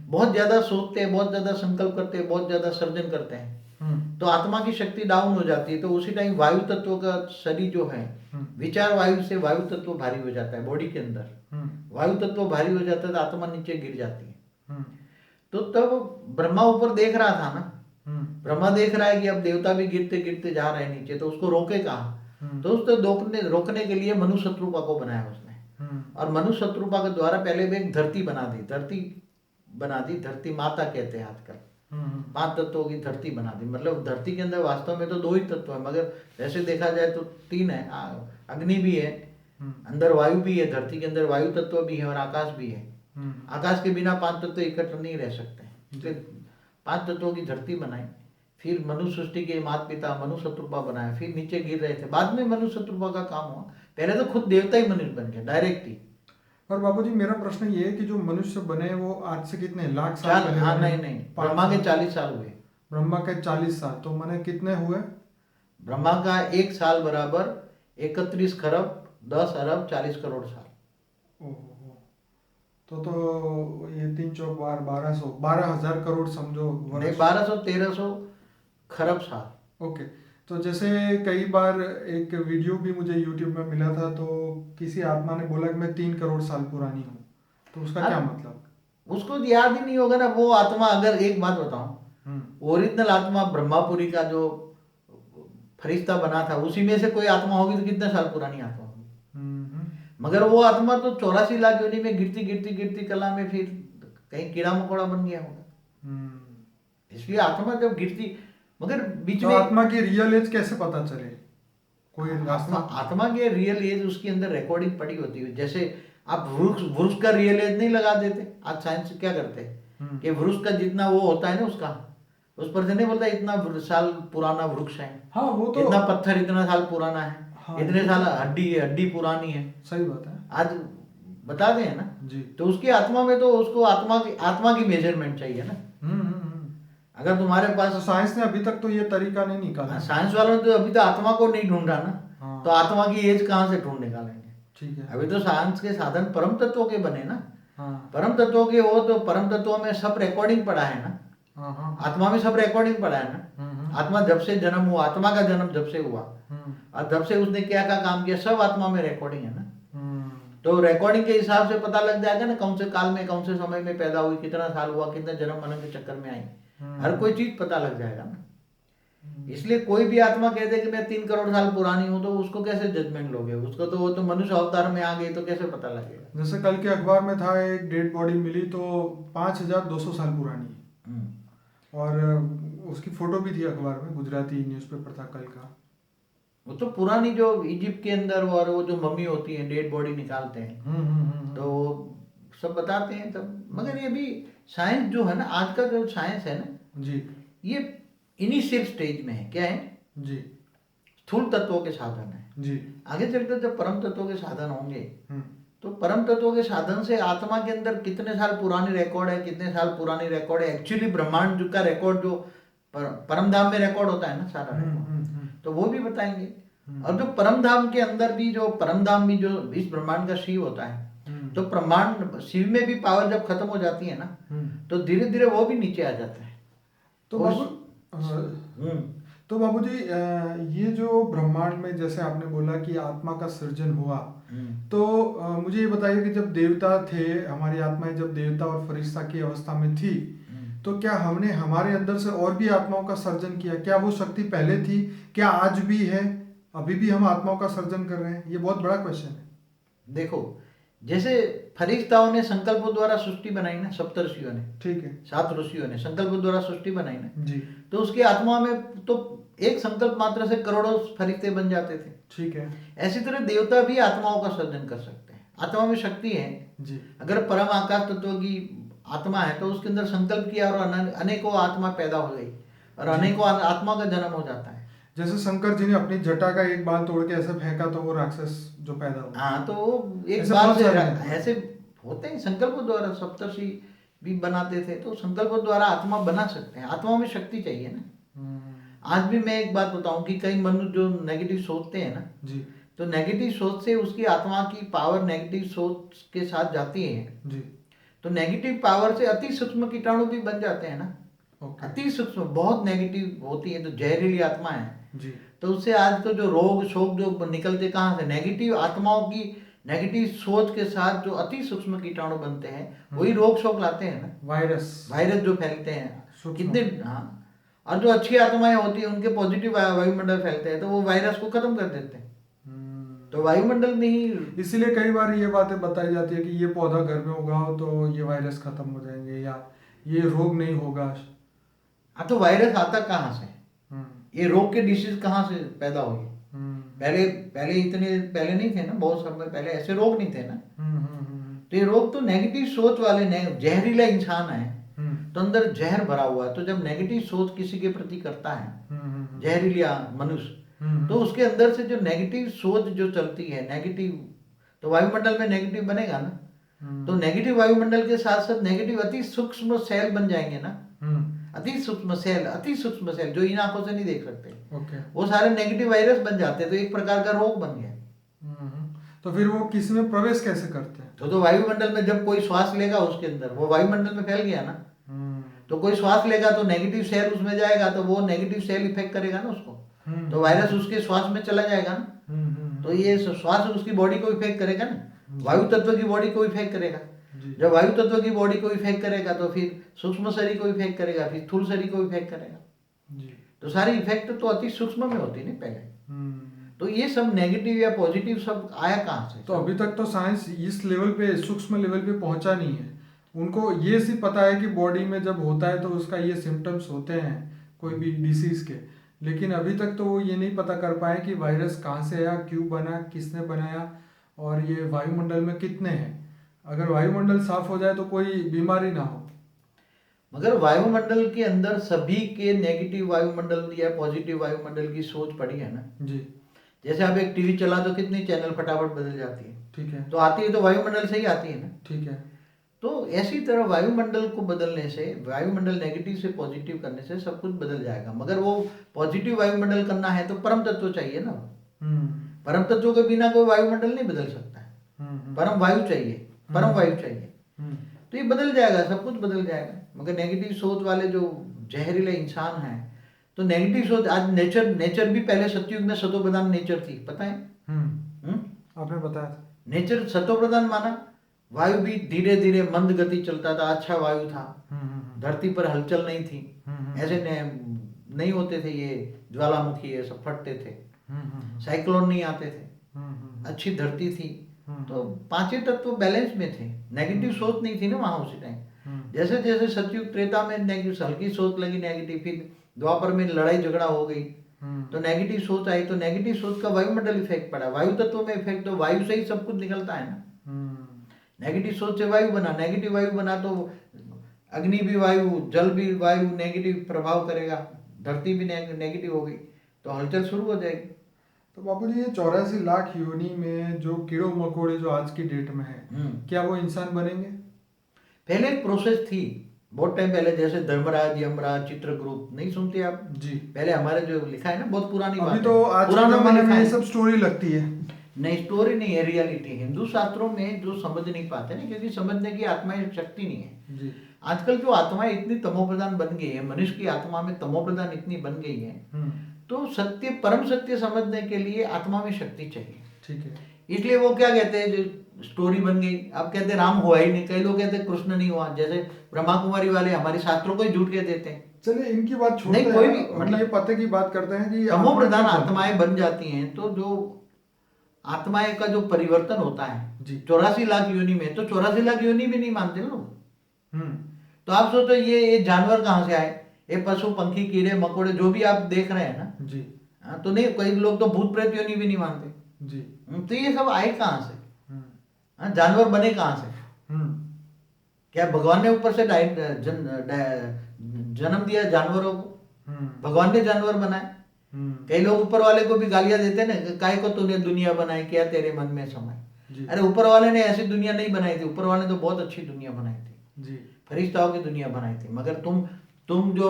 बहुत ज्यादा सोचते हैं, बहुत ज्यादा संकल्प करते हैं, बहुत ज्यादा सर्जन करते हैं, तो आत्मा की शक्ति डाउन हो जाती है। तो उसी टाइम वायु तत्व का शरीर जो है, विचार वायु से वायु तत्व भारी हो जाता है। बॉडी के अंदर वायु तत्व भारी हो जाता है तो आत्मा नीचे गिर जाती है। तो तब ब्रह्मा ऊपर देख रहा था ना, ब्रह्मा देख रहा है कि अब देवता भी गिरते गिरते जा रहे हैं नीचे, तो उसको रोके कहाँ? तो उसको रोकने के लिए मनु शत्रुपा को बनाया उसने। और मनु शत्रुपा के द्वारा पहले भी एक धरती बना दी, धरती माता कहते हैं आजकल। 5 तत्वों की धरती बना दी। मतलब धरती के अंदर वास्तव में तो 2 ही तत्व है, मगर वैसे देखा जाए तो 3 है। अग्नि भी है, अंदर वायु भी है, धरती के अंदर वायु तत्व भी है, और आकाश भी है। आकाश के बिना 5 तत्व इकट्ठे नहीं रह सकते, इसलिए 5 तत्वों की धरती बनाई। फिर मनु सृष्टि के माता पिता मनु शत्रुपा बनाया, फिर नीचे गिर रहे थे, बाद में मनु शत्रुपा का काम हुआ। पहले तो खुद देवता ही मनुष्य बन गया डायरेक्ट ही। और बाबूजी मेरा प्रश्न ये है कि जो मनुष्य बने वो आज से कितने लाख साल पहले? हाँ, नहीं, ब्रह्मा के 40 साल हुए। ब्रह्मा के 40 साल, तो मैंने कितने हुए? ब्रह्मा का 1 साल बराबर 31 खरब 10 अरब 40 करोड़ साल। ओहो, तो ये 3 चौक 12,000 करोड़ समझो। नहीं, 1200-1300 खरब साल। ओके। तो जैसे कई बार एक वीडियो भी मुझे YouTube में मिला था, तो किसी आत्मा ने बोला कि मैं 3 करोड़ साल पुरानी हूँ, तो उसका क्या मतलब? उसको याद ही नहीं होगा ना वो आत्मा। अगर एक बात बताऊं, ओरिजिनल आत्मा ब्रह्मापुरी का जो फरिश्ता बना था उसी में से कोई आत्मा होगी तो कितने साल पुरानी आत्मा होगी। मगर वो आत्मा तो 84 लाख योनि में गिरती गिरती गिरती कला में फिर कहीं कीड़ा मकोड़ा बन गया होगा। इसलिए आत्मा जब गिरती, मगर बीच तो में आत्मा की रियल एज कैसे पता चले? कोई रास्ता? आत्मा के रियल एज उसके अंदर रिकॉर्डिंग पड़ी होती है। जैसे आप वृक्ष का रियल एज नहीं लगा देते। आज साइंस क्या करते हैं कि वृक्ष का जितना वो होता है ना उसका, उस पर से नहीं बोलता इतना साल पुराना वृक्ष है, हाँ वो तो इतना पत्थर इतना साल पुराना है, हाँ, इतने साल हड्डी पुरानी है। सही बात है। आज बताते हैं ना जी। तो उसकी आत्मा में तो उसको आत्मा की मेजरमेंट चाहिए ना। अगर तुम्हारे पास तो साइंस ने अभी तक तो ये तरीका नहीं निकाला। साइंस वालों ने तो अभी तो आत्मा को नहीं ढूंढा ना। हाँ। तो आत्मा की एज कहाँ से ढूंढ निकालेंगे? ठीक है। अभी तो साइंस के साधन परम तत्वों के बने ना। हाँ। परम तत्वों के हो तो परम तत्वों में सब रिकॉर्डिंग पड़ा है ना। हाँ। आत्मा में सब रिकॉर्डिंग पड़ा है ना। आत्मा जब से जन्म हुआ, आत्मा का जन्म जब से हुआ और जब से उसने क्या क्या काम किया, सब आत्मा में रिकॉर्डिंग है ना। तो रिकॉर्डिंग के हिसाब से पता लग जाएगा ना कौन से काल में कौन से समय में पैदा हुई, कितना साल हुआ, कितने जन्म मरण के चक्कर में आई, हर कोई चीज पता लग जाएगा ना। इसलिए कोई भी आत्मा कहते कि मैं 3 करोड़ साल पुरानी हूं तो उसको कैसे जजमेंट लोगे? उसको तो वो तो मनुष्य अवतार में आ गई तो कैसे पता लगेगा? जैसे कल के अखबार में था एक डेड बॉडी मिली तो 5200 साल पुरानी और उसकी फोटो भी थी अखबार में, गुजराती न्यूज़पेपर था कल का। वो तो पुरानी जो इजिप्ट के अंदर और वो जो मम्मी होती है डेड बॉडी निकालते हैं तो सब बताते हैं तब। मगर ये भी साइंस जो है ना, आज का जो साइंस है ना जी, ये इनिशियल स्टेज में है। क्या है जी? स्थूल तत्वों के साधन है जी। आगे चलकर जब परम तत्वों के साधन होंगे तो परम तत्वों के साधन से आत्मा के अंदर कितने साल पुरानी रिकॉर्ड है, कितने साल पुरानी रिकॉर्ड है, एक्चुअली ब्रह्मांड का रिकॉर्ड जो परम धाम में रिकॉर्ड होता है ना सारा रिकॉर्ड, तो वो भी बताएंगे। और जो परम धाम के अंदर भी जो परम धाम भी जो इस ब्रह्मांड का शिव होता है तो ब्रह्मांड शिव में भी पावर जब खत्म हो जाती है ना तो धीरे धीरे वो भी नीचे आ जाता है। तो बाबूजी ये जो ब्रह्मांड में जैसे आपने बोला कि आत्मा का सृजन हुआ तो मुझे ये बताइए कि जब देवता थे, हमारी आत्माएं जब देवता और फरिश्ता की अवस्था में थी तो क्या हमने हमारे अंदर से और भी आत्माओं का सर्जन किया? क्या वो शक्ति पहले थी, क्या आज भी है, अभी भी हम आत्माओं का सर्जन कर रहे हैं? ये बहुत बड़ा क्वेश्चन है। देखो जैसे फरिश्ताओं ने संकल्प द्वारा सृष्टि बनाई ना, सप्तऋषियों ने, ठीक है, 7 ऋषियों ने संकल्प द्वारा सृष्टि बनाई ना जी, तो उसकी आत्मा में तो एक संकल्प मात्र से करोड़ों फरिश्ते बन जाते थे। ठीक है। ऐसी तरह देवता भी आत्माओं का सर्जन कर सकते हैं। आत्मा में शक्ति है जी। अगर परम आकाश तत्व की आत्मा है तो उसके अंदर संकल्प किया और अनेकों आत्मा पैदा हो गई और अनेकों आत्मा का जन्म हो जाता है। जैसे शंकर जी ने अपनी जटा का एक बाल तोड़ के ऐसे फेंका तो वो राक्षस जो पैदा हुआ। हाँ, तो एक बार से ऐसे होते हैं संकल्प द्वारा। सप्तर्षि भी बनाते थे तो संकल्प द्वारा आत्मा बना सकते हैं। आत्मा में शक्ति चाहिए ना। आज भी मैं एक बात बताऊं कि कई मनुष्य जो नेगेटिव सोचते हैं ना जी, तो नेगेटिव सोच से उसकी आत्मा की पावर नेगेटिव सोच के साथ जाती है जी, तो नेगेटिव पावर से अति सूक्ष्म कीटाणु भी बन जाते हैं ना। अति सूक्ष्म बहुत नेगेटिव होती है तो जहरीली आत्मा है जी। तो उससे आज तो जो रोग शोक जो निकलते कहाँ से, नेगेटिव आत्माओं की नेगेटिव सोच के साथ जो अति सूक्ष्म कीटाणु बनते हैं वही रोग शोक लाते हैं ना। वायरस जो फैलते हैं कितने। हाँ, और जो अच्छी आत्माएं होती है उनके पॉजिटिव वायुमंडल फैलते हैं तो वो वायरस को खत्म कर देते हैं। तो वायुमंडल में ही इसीलिए कई बार ये बातें बताई जाती है कि ये पौधा घर में उगाओ तो ये वायरस खत्म हो जाएंगे या ये रोग नहीं होगा। हाँ, तो वायरस आता कहाँ से? ये रोग के डिसीज कहाँ से पैदा हुई? पहले इतने पहले नहीं थे ना, बहुत समय पहले ऐसे रोग नहीं थे ना। तो ये रोग तो नेगेटिव सोच वाले जहरीला इंसान है तो अंदर जहर भरा हुआ है। तो जब नेगेटिव सोच किसी के प्रति करता है जहरीला मनुष्य तो उसके अंदर से जो नेगेटिव सोच जो चलती है नेगेटिव, तो वायुमंडल में नेगेटिव बनेगा ना। तो नेगेटिव वायुमंडल के साथ साथ नेगेटिव अति सूक्ष्म सेल बन जाएंगे ना। अति सूक्ष्म सेल जो इन आंखों से नहीं देख सकते वो सारे नेगेटिव वायरस बन जाते हैं तो एक प्रकार का रोग बन गया। तो फिर वो किसी में प्रवेश कैसे करते हैं? तो वायुमंडल में जब कोई श्वास लेगा उसके अंदर वो वायुमंडल में फैल गया ना। तो कोई श्वास लेगा तो नेगेटिव सेल उसमें जाएगा तो वो नेगेटिव सेल इफेक्ट करेगा ना उसको, तो वायरस उसके श्वास में चला जाएगा ना। तो ये श्वास उसकी बॉडी को इफेक्ट करेगा ना, वायु तत्व की बॉडी को इफेक्ट करेगा। जब वायु तत्व की बॉडी को इफेक्ट करेगा तो फिर सूक्ष्म शरीर को इफेक्ट करेगा, फिर स्थूल शरीर को इफेक्ट करेगा। तो सारी इफेक्ट तो अति सूक्ष्म में होती है ना पहले। तो ये सब नेगेटिव या पॉजिटिव सब आया कहाँ से? तो अभी तक तो साइंस इस लेवल पे, सूक्ष्म लेवल पे पहुंचा नहीं है। उनको ये सिर्फ पता है कि बॉडी में जब होता है तो उसका ये सिम्टम्स होते हैं कोई भी डिसीज के, लेकिन अभी तक तो वो ये नहीं पता कर पाए कि वायरस कहाँ से आया, क्यों बना, किसने बनाया, और ये वायुमंडल में कितने हैं। अगर वायुमंडल साफ हो जाए तो कोई बीमारी ना हो। मगर वायुमंडल के अंदर सभी के नेगेटिव वायुमंडल या पॉजिटिव वायुमंडल की सोच पड़ी है ना जी। जैसे आप एक टीवी चला दो, कितनी चैनल फटाफट बदल जाती है। ठीक है। तो आती है तो वायुमंडल से ही आती है ना। ठीक है। तो ऐसी तरह वायुमंडल को बदलने से, वायुमंडल नेगेटिव से पॉजिटिव करने से सब कुछ बदल जाएगा। मगर वो पॉजिटिव वायुमंडल करना है तो परम तत्व चाहिए ना। परम तत्व के बिना कोई वायुमंडल नहीं बदल सकता है। परम वायु चाहिए, परम वायु चाहिए, तो ये बदल जाएगा, सब कुछ बदल जाएगा। मगर नेगेटिव सोच वाले जो जहरीले इंसान हैं, तो नेगेटिव सोच, आज नेचर भी पहले सतयुग में सतो प्रधान नेचर थी, पता है? आपने बताया था। नेचर सतो प्रधान माना, वायु भी धीरे धीरे मंद गति चलता था, अच्छा वायु था, धरती पर हलचल नहीं थी, ऐसे नहीं होते थे ये ज्वालामुखी, ये सब फटते थे, साइक्लोन नहीं आते थे, अच्छी धरती थी। तो पांचों तत्व बैलेंस में थे, नेगेटिव सोच नहीं थी ना वहां उसी टाइम। जैसे जैसे सतयुग त्रेता में नेगेटिव हल्की सोच लगी नेगेटिव, फिर द्वापर में लड़ाई झगड़ा हो गई तो नेगेटिव सोच आई, तो नेगेटिव सोच का वायुमंडल इफेक्ट पड़ा, वायु तत्व में इफेक्ट, तो वायु से ही सब कुछ निकलता है ना। नेगेटिव सोच से वायु बना, नेगेटिव वायु बना तो अग्नि भी वायु, जल भी वायु नेगेटिव प्रभाव करेगा, धरती भी नेगेटिव हो गई तो हलचल शुरू हो जाएगी। तो बापू जी, ये 84 लाख योनि में जो कीड़े मकोड़े जो आज की डेट में है, क्या वो इंसान बनेंगे? पहले एक प्रोसेस थी बहुत टाइम पहले, जैसे धर्मराज, यमराज, चित्रगुप्त, नहीं सुनते आप जी? पहले हमारे जो लिखा है ना, बहुत पुरानी बात है। अभी तो आज के जमाने में ये सब स्टोरी लगती है। नहीं, स्टोरी नहीं है, रियलिटी। हिंदू शास्त्रों में जो समझ नहीं पाते ना, क्योंकि समझने की आत्माएं शक्ति नहीं है जी। आजकल जो आत्माएं इतनी तमोप्रधान बन गई है, मनुष्य की आत्मा में तमोप्रधान इतनी बन गई है, तो सत्य, परम सत्य समझने के लिए आत्मा में शक्ति चाहिए। ठीक है। इसलिए वो क्या कहते हैं, जो स्टोरी बन गई, आप कहते हैं राम हुआ ही नहीं, कई लोग कहते हैं कृष्ण नहीं हुआ, जैसे ब्रह्मा कुमारी वाले हमारे शास्त्रों को ही झूठ के देते हैं। चलिए इनकी बात छोड़ते हैं, कोई भी मतलब ये पते की बात करते हैं कि तमो प्रधान आत्माएं बन जाती हैं, तो जो आत्माएं का जो परिवर्तन होता है 84 लाख योनि में, तो 84 लाख योनि भी नहीं मानते लोग। तो आप सोचो ये जानवर कहाँ से आए, ये पशु पंखी कीड़े मकोड़े जो भी आप देख रहे हैं ना जी, तो नहीं, कई लोग तो भूत प्रेत योनि भी नहीं मानते जी। तो ये सब आए कहाँ से, जानवर बने कहाँ से? क्या भगवान ने ऊपर से जन्म दिया जानवरों को? भगवान ने जानवर बनाए। कई लोग ऊपर वाले को भी गालियां देते हैं ना, काय को तूने दुनिया बनाई, क्या तेरे मन में समाए? अरे ऊपर वाले ने ऐसी दुनिया नहीं बनाई थी, ऊपर वाले ने तो बहुत अच्छी दुनिया बनाई थी जी, फरिश्ताओं की दुनिया बनाई थी। मगर तुम जो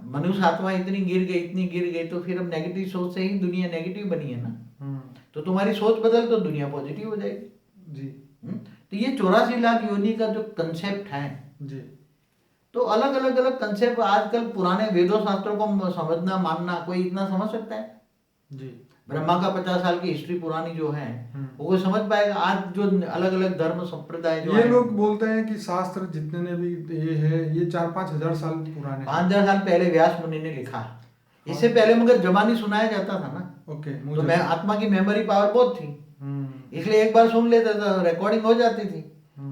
मनुष्य आत्मा इतनी गिर गई, तो फिर अब नेगेटिव सोच से ही दुनिया नेगेटिव बनी है ना। तो तुम्हारी सोच बदल तो दुनिया पॉजिटिव हो जाएगी जी। तो ये 84 लाख योनि का जो कंसेप्ट है जी, तो अलग अलग कंसेप्ट आजकल पुराने वेदों शास्त्रों को समझना मानना, कोई इतना समझ सकता है जी? ब्रह्मा का 50 साल की हिस्ट्री पुरानी जो है वो कोई समझ पाएगा? आज जो अलग अलग धर्म संप्रदाय जो ये लोग बोलते हैं कि शास्त्र जितने भी ये है, ये 4-5 हजार साल पुराने, 5,000 साल पहले व्यास मुनि ने लिखा। इससे पहले मगर जबानी सुनाया जाता था ना। ओके, तो मैं आत्मा की मेमोरी पावर बहुत थी, इसलिए एक बार सुन लेता था, रिकॉर्डिंग हो जाती थी,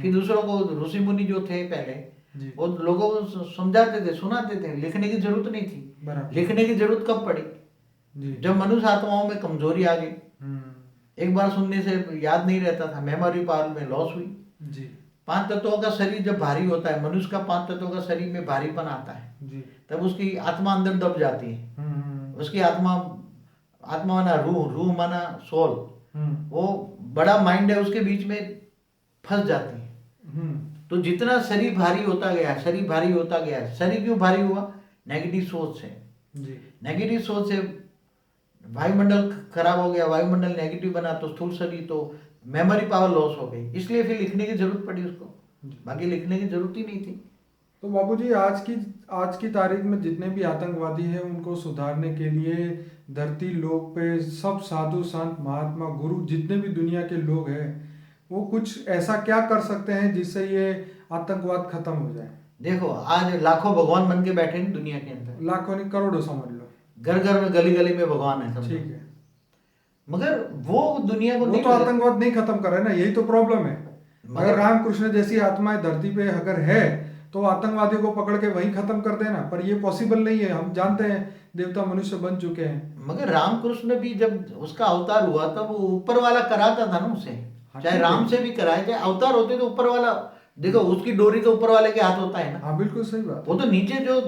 फिर दूसरों को, ऋषि मुनि जो थे पहले वो लोगों को समझाते थे, सुनाते थे। लिखने की जरूरत नहीं थी। लिखने की जरूरत कब पड़ी? जब मनुष्य आत्माओं में कमजोरी आ गई, एक बार सुनने से याद नहीं रहता था, मेमोरी पावर में लॉस हुई जी। 5 तत्वों का शरीर जब भारी होता है, मनुष्य का 5 तत्वों का शरीर में भारीपन आता है जी, तब उसकी आत्मा अंदर दब जाती है। उसकी आत्मा माना रूह माना सोल, वो बड़ा माइंड है, उसके बीच में फंस जाती है। तो जितना शरीर भारी होता गया, शरीर क्यों भारी हुआ? नेगेटिव सोच से जी। नेगेटिव सोच से वायुमंडल खराब हो गया, वायुमंडल नेगेटिव बना तो स्थूल शरीर, तो मेमोरी पावर लॉस हो गई, इसलिए फिर लिखने की जरूरत पड़ी उसको, बाकी लिखने की जरूरत ही नहीं थी। तो बाबूजी, आज की तारीख में जितने भी आतंकवादी हैं उनको सुधारने के लिए धरती लोक पे सब साधु संत महात्मा गुरु जितने भी दुनिया के लोग हैं वो कुछ ऐसा क्या कर सकते हैं जिससे ये आतंकवाद खत्म हो जाए? देखो, आज लाखों भगवान बन के बैठे हैं दुनिया के अंदर, लाखों नहीं करोड़ों समझ लो। घर घर में गली गली में भगवान है, समझो। ठीक है, मगर वो दुनिया को वो नहीं तो बदल। आतंकवाद नहीं खत्म कर रहे ना, यही तो प्रॉब्लम है। अगर मगर रामकृष्ण जैसी आत्माएं धरती पे अगर है तो आतंकवादियों को पकड़ के वहीं खत्म कर देना, पर ये पॉसिबल नहीं है। हम जानते हैं देवता मनुष्य बन चुके हैं। मगर रामकृष्ण भी जब उसका अवतार हुआ तब वो ऊपर वाला कराता था ना उसे। हाँ, चाहे ठीक है। राम से भी कराए, चाहे अवतार होते तो ऊपर वाला, देखो उसकी डोरी तो ऊपर वाले के हाथ होता है ना। हाँ बिल्कुल सही बात वो तो नीचे जो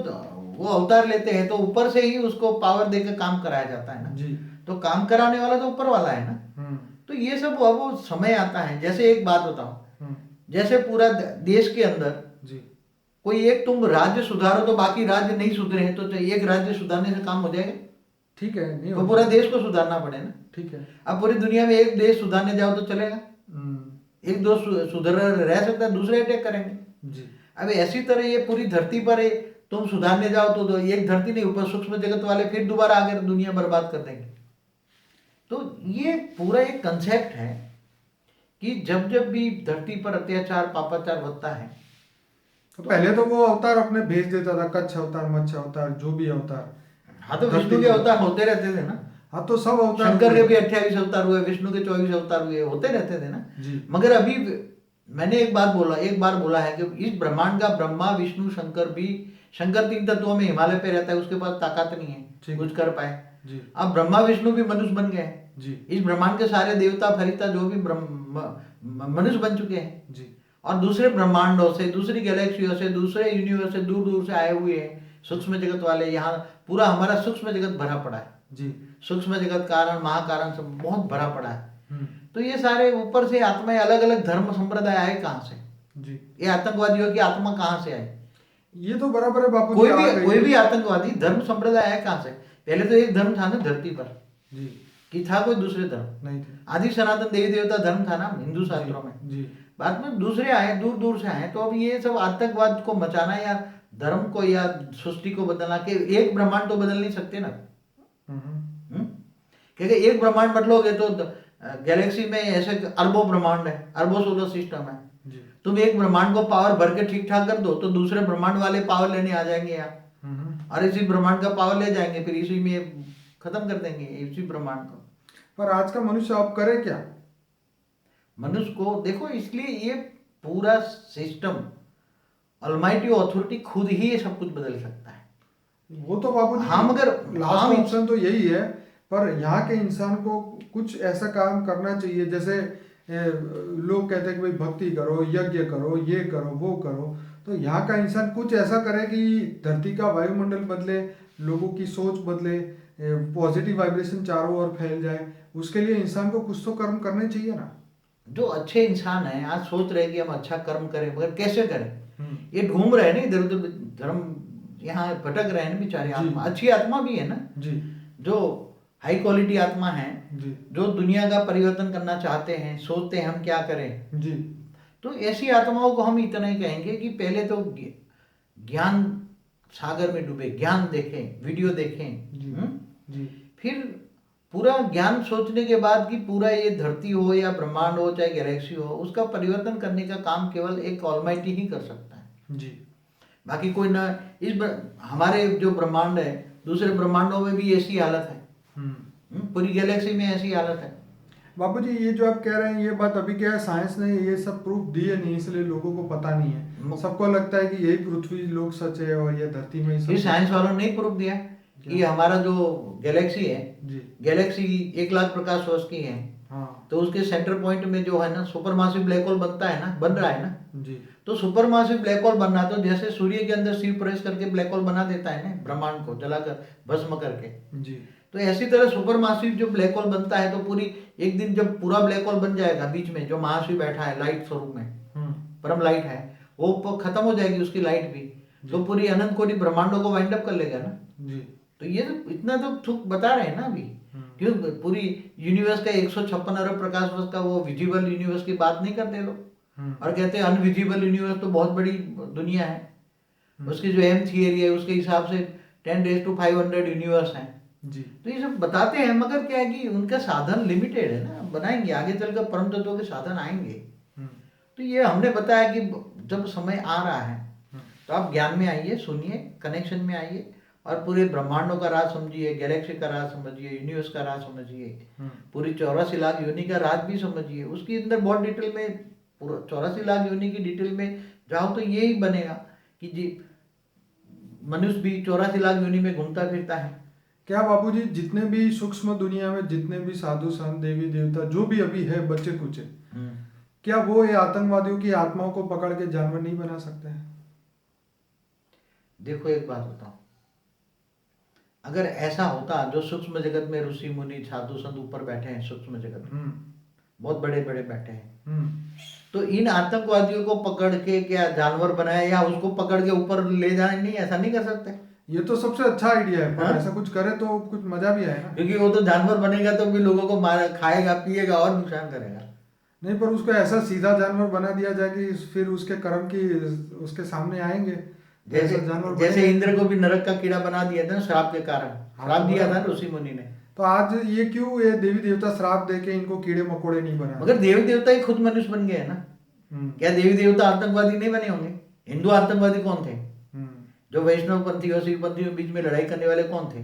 वो अवतार लेते हैं तो ऊपर से ही उसको पावर देकर काम कराया जाता है ना। जी। तो काम कराने वाला तो ऊपर वाला है ना। हम्म। तो ये सब अब वो समय आता है। जैसे एक बात बताओ, हम्म। जैसे पूरा देश के अंदर जी। कोई एक तुम राज्य सुधारो तो बाकी राज्य नहीं सुधरे हैं, तो एक राज्य सुधारने से काम हो जाएगा? ठीक है, नहीं तो होता। पूरा देश को सुधारना पड़े ना। ठीक है। अब पूरी दुनिया में एक देश सुधारने जाओ तो चलेगा? हम्म। एक दो सुधर रह सकता है, दूसरे अटैक करेंगे। जी। अब ऐसी तरह ये पूरी धरती पर तुम सुधारने जाओ तो एक धरती नहीं, ऊपर सूक्ष्म जगत वाले फिर दोबारा आकर दुनिया बर्बाद कर देंगे। तो ये पूरा एक कंसेप्ट है कि जब जब भी धरती पर अत्याचार पापाचार बढ़ता है, तो पहले तो वो अवतार अपने भेज देता था, कच्छ अवतार, मत्स्य अवतार, जो भी अवतार। हाँ तो धरती विष्णु के को- अवतार होते रहते थे ना। हाँ तो सब अवतार शंकर के भी 28 अवतार हुए, विष्णु के 24 अवतार हुए, होते रहते थे ना। जी। मगर अभी मैंने एक बार बोला है कि इस ब्रह्मांड का ब्रह्मा विष्णु शंकर भी, शंकर 3 तत्वों में हिमालय पे रहता है, उसके पास ताकत नहीं है कुछ कर पाए। जी। अब ब्रह्मा विष्णु भी मनुष्य बन गए हैं। जी। इस ब्रह्मांड के सारे देवता फरिश्ता जो भी मनुष्य बन चुके हैं। जी। और दूसरे ब्रह्मांडों से, दूसरी गैलेक्सियों से, दूसरे यूनिवर्स से दूर दूर से आए हुए हैं सूक्ष्म जगत वाले। यहाँ पूरा हमारा सूक्ष्म जगत भरा पड़ा है। जी। सूक्ष्म जगत कारण महाकारण सब बहुत भरा पड़ा है। हम्म। तो ये सारे ऊपर से आत्माएं, अलग अलग धर्म संप्रदाय आए कहाँ से? जी। ये आतंकवादियों की आत्मा कहाँ से आई? ये तो बराबर है बापू जी, कोई आ भी गई कोई है। भी आतंकवादी धर्म संप्रदाय आया कहाँ से? पहले तो एक धर्म था ना धरती पर, जी। कि था कोई दूसरे धर्म? नहीं थे। आदि सनातन देवी देवता धर्म था ना हिंदू शास्त्रों में। जी। बाद में दूसरे आए, दूर दूर से आए। तो अब ये सब आतंकवाद को मचाना या धर्म को या सृष्टि को बदलना, के एक ब्रह्मांड तो बदल नहीं सकते ना। क्योंकि एक ब्रह्मांड बदलोगे तो गैलेक्सी में ऐसे अरबों ब्रह्मांड है, अरबों सोलर सिस्टम है। जी। तुम एक ब्रह्मांड को पावर भर के ठीक ठाक कर दो तो दूसरे ब्रह्मांड वाले पावर लेने आ जाएंगे यहाँ, और इसी ब्रह्मांड का पावर ले जाएंगे, फिर इसी में खत्म कर देंगे इसी ब्रह्मांड को। पर आज का मनुष्य अब करे क्या? मनुष्य को देखो, इसलिए ये पूरा सिस्टम ऑलमाइटी अथॉरिटी खुद ही ये सब कुछ बदल सकता है। वो तो बाबू जी, हाँ, मगर लास्ट ऑप्शन तो यही है। पर यहाँ के इंसान को कुछ ऐसा काम करना चाहिए, जैसे लोग कहते हैं कि भाई भक्ति करो, यज्ञ करो, ये करो, वो करो। तो यहाँ का इंसान कुछ ऐसा करे कि धरती का वायुमंडल बदले, लोगों की सोच बदले, पॉजिटिव वाइब्रेशन चारों ओर फैल जाए। उसके लिए इंसान को कुछ तो कर्म करने चाहिए ना। जो अच्छे इंसान हैं आज सोच रहे हैं कि हम अच्छा कर्म करें, मगर कैसे करें? ये घूम रहे हैं ना इधर उधर, धर्म यहाँ भटक रहे हैं ना बेचारे। आत्मा, अच्छी आत्मा भी है ना जी, जो हाई क्वालिटी आत्मा है जी, जो दुनिया का परिवर्तन करना चाहते हैं, सोचते हैं हम क्या करें। जी। तो ऐसी आत्माओं को हम इतना ही कहेंगे कि पहले तो ज्ञान सागर में डूबे, ज्ञान देखें, वीडियो देखें। जी। फिर पूरा ज्ञान सोचने के बाद कि पूरा ये धरती हो या ब्रह्मांड हो चाहे गैलेक्सी हो, उसका परिवर्तन करने का काम केवल एक ऑलमाइटी ही कर सकता है। जी। बाकी कोई ना। हमारे जो ब्रह्मांड है, दूसरे ब्रह्मांडों में भी ऐसी हालत है। पूरी गैलेक्सी में ऐसी हालत है। बापू जी, ये जो आप कह रहे हैं ये बात अभी क्या है, साइंस ने ये सब प्रूफ दिए नहीं, इसलिए लोगों को पता नहीं है। सबको लगता है कि यही पृथ्वी लोग सच है और ये धरती में ही सब। साइंस वालों ने प्रूफ दिया कि हमारा जो गैलेक्सी है, गैलेक्सी 1 लाख प्रकाश वर्ष की है। हाँ। तो उसके सेंटर पॉइंट में जो है ना सुपरमासिव ब्लैक होल बनता है ना, बन रहा है ना जी। तो सुपरमासिव ब्लैक होल बनना तो जैसे सूर्य के अंदर शिव प्रवेश करके ब्लैक होल बना देता है ना, ब्रह्मांड को जलाकर भस्म करके जी। तो ऐसी तरह सुपरमासिव जो ब्लैक होल बनता है, तो पूरी एक दिन जब पूरा ब्लैक होल बन जाएगा, बीच में जो महाशिव बैठा है लाइट स्वरूप में, परम लाइट है, वो खत्म हो जाएगी उसकी लाइट भी, तो पूरी अनंत कोटि ब्रह्मांडों को वाइंड अप कर लेगा ना जी। तो ये तो इतना तो थूक बता रहे हैं ना अभी, क्यों पूरी यूनिवर्स का 156 अरब प्रकाश वर्ष का वो विजिबल यूनिवर्स की बात नहीं करते लोग, और कहते हैं अनविजिबल यूनिवर्स तो बहुत बड़ी दुनिया है। उसकी जो एम थियरी है उसके हिसाब से 10⁵500 यूनिवर्स हैं। जी। तो ये सब बताते हैं, मगर क्या है कि उनका साधन लिमिटेड है ना, बनाएंगे आगे चलकर परम तत्वों के साधन आएंगे। तो ये हमने बताया कि जब समय आ रहा है तो आप ज्ञान में आइए, सुनिए, कनेक्शन में आइए और पूरे ब्रह्मांडों का राज समझिए, गैलेक्सी का राज समझिए, यूनिवर्स का राज समझिए, पूरी 84 लाख योनि का राज भी समझिए। उसके अंदर बहुत डिटेल में, पूरा 84 लाख योनि की डिटेल में जाओ तो यही बनेगा कि जी मनुष्य भी 84 लाख योनि में घूमता फिरता है। क्या बापूजी, जितने भी सूक्ष्म दुनिया में जितने भी साधु संत देवी देवता जो भी अभी है बच्चे कुचे, क्या वो ये आतंकवादियों की आत्माओं को पकड़ के जानवर नहीं बना सकते हैं? देखो एक बात बताओ, अगर ऐसा होता, जो सूक्ष्म जगत में ऋषि मुनि साधु संत ऊपर बैठे हैं, सूक्ष्म जगत में बहुत बड़े बड़े बैठे हैं, तो इन आतंकवादियों को पकड़ के क्या जानवर बनाए या उसको पकड़ के ऊपर ले जाए? नहीं, ऐसा नहीं कर सकते। ये तो सबसे अच्छा आइडिया है, पर ऐसा कुछ करे तो कुछ मजा भी आए ना। क्योंकि वो तो जानवर बनेगा तो भी लोगों को मार खाएगा, पिएगा और नुकसान करेगा। नहीं, पर उसको ऐसा सीधा जानवर बना दिया जाए कि फिर उसके कर्म की उसके सामने आएंगे। जैसे इंद्र को भी नरक का कीड़ा बना दिया था श्राप के कारण, श्राप दिया था ऋषि मुनि ने। तो आज ये क्यों ये देवी देवता श्राप दे के इनको कीड़े मकोड़े नहीं बना? मगर देवी देवता ही खुद मनुष्य बन गए हैं ना। क्या देवी देवता आतंकवादी नहीं बने होंगे? हिंदू आतंकवादी कौन थे? जो वैष्णव पंथी और शिव पंथी के बीच में लड़ाई करने वाले कौन थे?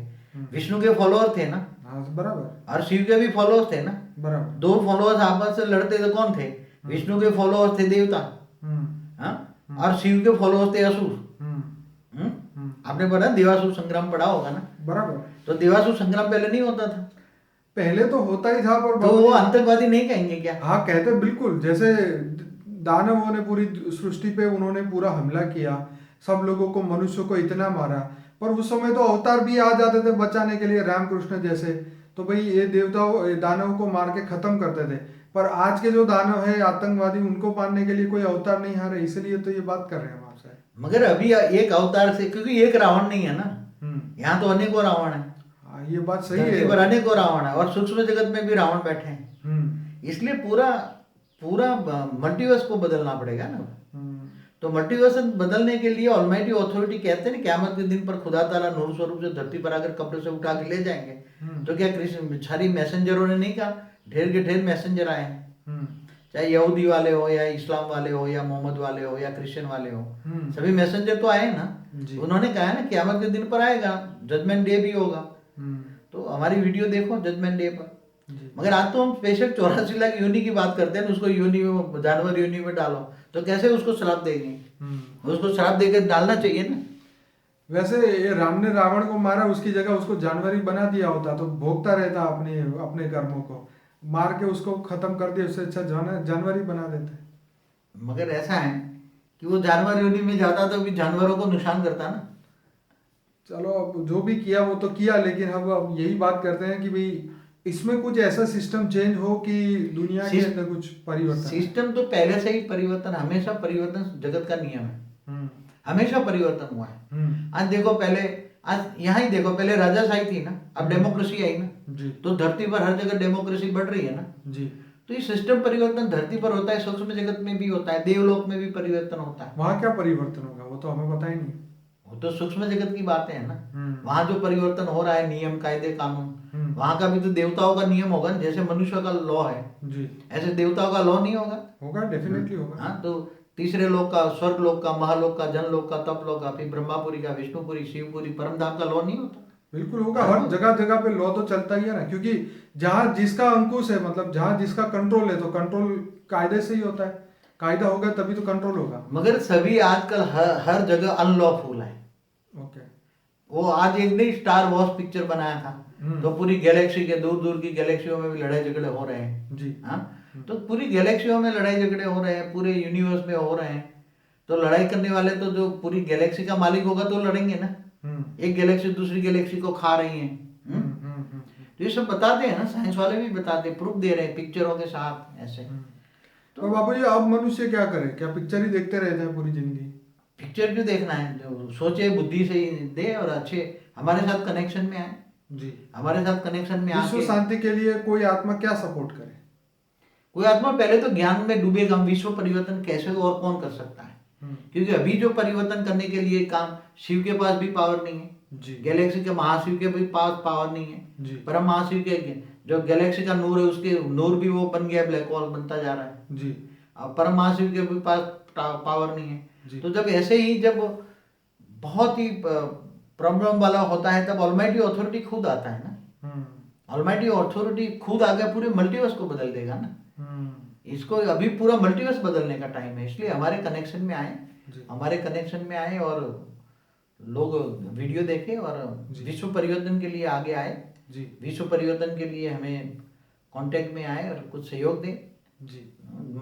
विष्णु के फॉलोअर थे ना। बराबर। और शिव के भी फॉलोअर्स थे ना। बराबर। दो फॉलोअर्स आपस से लड़ते तो कौन थे? विष्णु के फॉलोअर्स थे देवता, और शिव के फॉलोअर्स थे असुर। आपने पढ़ा देवासुर संग्राम पढ़ा होगा ना। बराबर। तो देवासुर संग्राम पहले नहीं होता था? पहले तो होता ही था, पर तो वो आतंकवादी नहीं कहेंगे क्या? हाँ कहते बिल्कुल। जैसे दानवों ने पूरी सृष्टि पे उन्होंने पूरा हमला किया, सब लोगों को, मनुष्य को इतना मारा, पर उस समय तो अवतार भी आ जाते थे बचाने के लिए, रामकृष्ण जैसे। तो भाई ये देवताओं दानवों को मार के खत्म करते थे। पर आज के जो दानव है आतंकवादी, उनको मारने के लिए कोई अवतार नहीं आ रहे, इसलिए तो ये बात कर रहे हैं हम आपसे। मगर अभी एक अवतार से, क्योंकि एक रावण नहीं है ना, यहाँ तो अनेकों रावण है। ये बात सही है, पर अनेकों रावण है, और सूक्ष्म जगत में भी रावण बैठे हैं। इसलिए पूरा पूरा मल्टीवर्स को बदलना पड़ेगा ना। तो मल्टीवर्स बदलने के लिए ऑलमाइटी अथॉरिटी कहते हैं ना, क़यामत के दिन पर खुदा ताला नूर स्वरूप से धरती पर आकर कब्र से उठा के ले जाएंगे। तो क्या कृष्ण सारी मैसेंजरों ने नहीं कहा? ढेर के ढेर मैसेंजर आए हैं, चाहे यहूदी वाले हो या इस्लाम वाले हो या मोहम्मद वाले हो या क्रिश्चियन वाले हो, सभी मैसेंजर तो आए ना। उन्होंने कहा है ना क़यामत के दिन पर आएगा, जजमेंट डे भी होगा। तो हमारी वीडियो देखो जजमेंट डे पर। मगर आज तो हम स्पेशल 84 लाख योनि की बात करते हैं, उसको योनि में, जानवर योनि में डालो, तो कैसे उसको श्राप देंगे? उसको श्राप देकर डालना चाहिए ना। वैसे ये राम ने रावण को मारा, उसकी जगह उसको जानवर ही बना दिया होता तो भोगता रहता अपने अपने कर्मों को, मार के उसको खत्म कर दिया, उससे अच्छा जानवर ही बना देते। मगर ऐसा है कि वो जानवर योनि में जाता तो भी जानवरों को नुकसान करता ना। चलो अब जो भी किया वो तो किया, लेकिन अब यही बात करते हैं कि भाई इसमें कुछ ऐसा सिस्टम चेंज हो कि दुनिया के अंदर कुछ परिवर्तन। सिस्टम तो पहले से ही परिवर्तन, हमेशा परिवर्तन जगत का नियम है, हमेशा परिवर्तन हुआ है। आज देखो, पहले आज यहाँ ही देखो, पहले राजाशाही थी ना, अब डेमोक्रेसी आई ना जी। तो धरती पर हर जगह डेमोक्रेसी बढ़ रही है ना जी। तो ये सिस्टम परिवर्तन धरती पर होता है, सूक्ष्म जगत में भी होता है, देवलोक में भी परिवर्तन होता है। वहाँ क्या परिवर्तन होगा वो तो हमें पता ही नहीं। वो तो सूक्ष्म जगत की बातें है ना। वहाँ जो परिवर्तन हो रहा है, नियम कायदे कानून, वहाँ का भी तो देवताओं का नियम होगा, जैसे मनुष्य का लॉ है जी, ऐसे देवताओं का लॉ नहीं होगा? होगा, डेफिनेटली होगा। हाँ, तो तीसरे लोक का, स्वर्ग लोक का, महालोक का, जनलोक का, तप लोक का, फिर ब्रह्मापुरी का, विष्णुपुरी, शिवपुरी, परमधाम का लॉ नहीं होता? बिल्कुल होगा। हर जगह जगह पे लॉ तो चलता ही है ना, क्योंकि जहाँ जिसका अंकुश है, मतलब जहाँ जिसका कंट्रोल है, तो कंट्रोल कायदे से ही होता है। कायदा होगा तभी तो कंट्रोल होगा। मगर सभी आजकल हर जगह अनलॉफुल है। ओके। वो आज एक नई स्टार वॉर्स पिक्चर बनाया था, तो पूरी गैलेक्सी के दूर दूर की गैलेक्सियों में भी लड़ाई झगड़े हो रहे हैं जी। हाँ, तो पूरी गैलेक्सियों में लड़ाई झगड़े हो रहे हैं, पूरे यूनिवर्स में हो रहे हैं। तो लड़ाई करने वाले तो जो पूरी गैलेक्सी का मालिक होगा तो लड़ेंगे ना। एक गैलेक्सी दूसरी गैलेक्सी को खा रही है। तो ये सब बताते हैं ना, साइंस वाले भी बताते हैं, प्रूफ दे रहे हैं पिक्चरों के साथ ऐसे। तो बाबू जी, अब मनुष्य क्या करे? क्या पिक्चर ही देखते रहते हैं पूरी जिंदगी? पिक्चर क्यों देखना है? जो सोचे बुद्धि से ही दे और अच्छे हमारे साथ कनेक्शन में आए जी, हमारे साथ कनेक्शन में विश्व शांति के लिए कोई आत्मा क्या सपोर्ट करे? कोई आत्मा पहले तो ज्ञान में डूबेगा, विश्व परिवर्तन कैसे हो और कौन कर सकता है। क्योंकि अभी जो परिवर्तन करने के लिए काम, शिव के पास भी पावर नहीं है जी गैलेक्सी के महाशिव के भी पास पावर नहीं है। जी परम महाशिव के जो गैलेक्सी का नूर है उसके नूर भी वो बन गया, ब्लैक होल बनता जा रहा है। जी अब परम महाशिव के भी पास पावर नहीं जी है। तो जब ऐसे ही जब बहुत ही प्रॉब्लम वाला होता है तब ऑलमाइटी अथॉरिटी खुद आता है ना। ऑलमाइटी अथॉरिटी खुद आगे पूरे मल्टीवर्स को बदल देगा ना। इसको अभी पूरा मल्टीवर्स बदलने का टाइम है, इसलिए हमारे कनेक्शन में आए, हमारे कनेक्शन में आए और लोग वीडियो देखे और विश्व परिवर्तन के लिए आगे आए। विश्व परिवर्तन के लिए हमें कांटेक्ट में आए और कुछ सहयोग दें।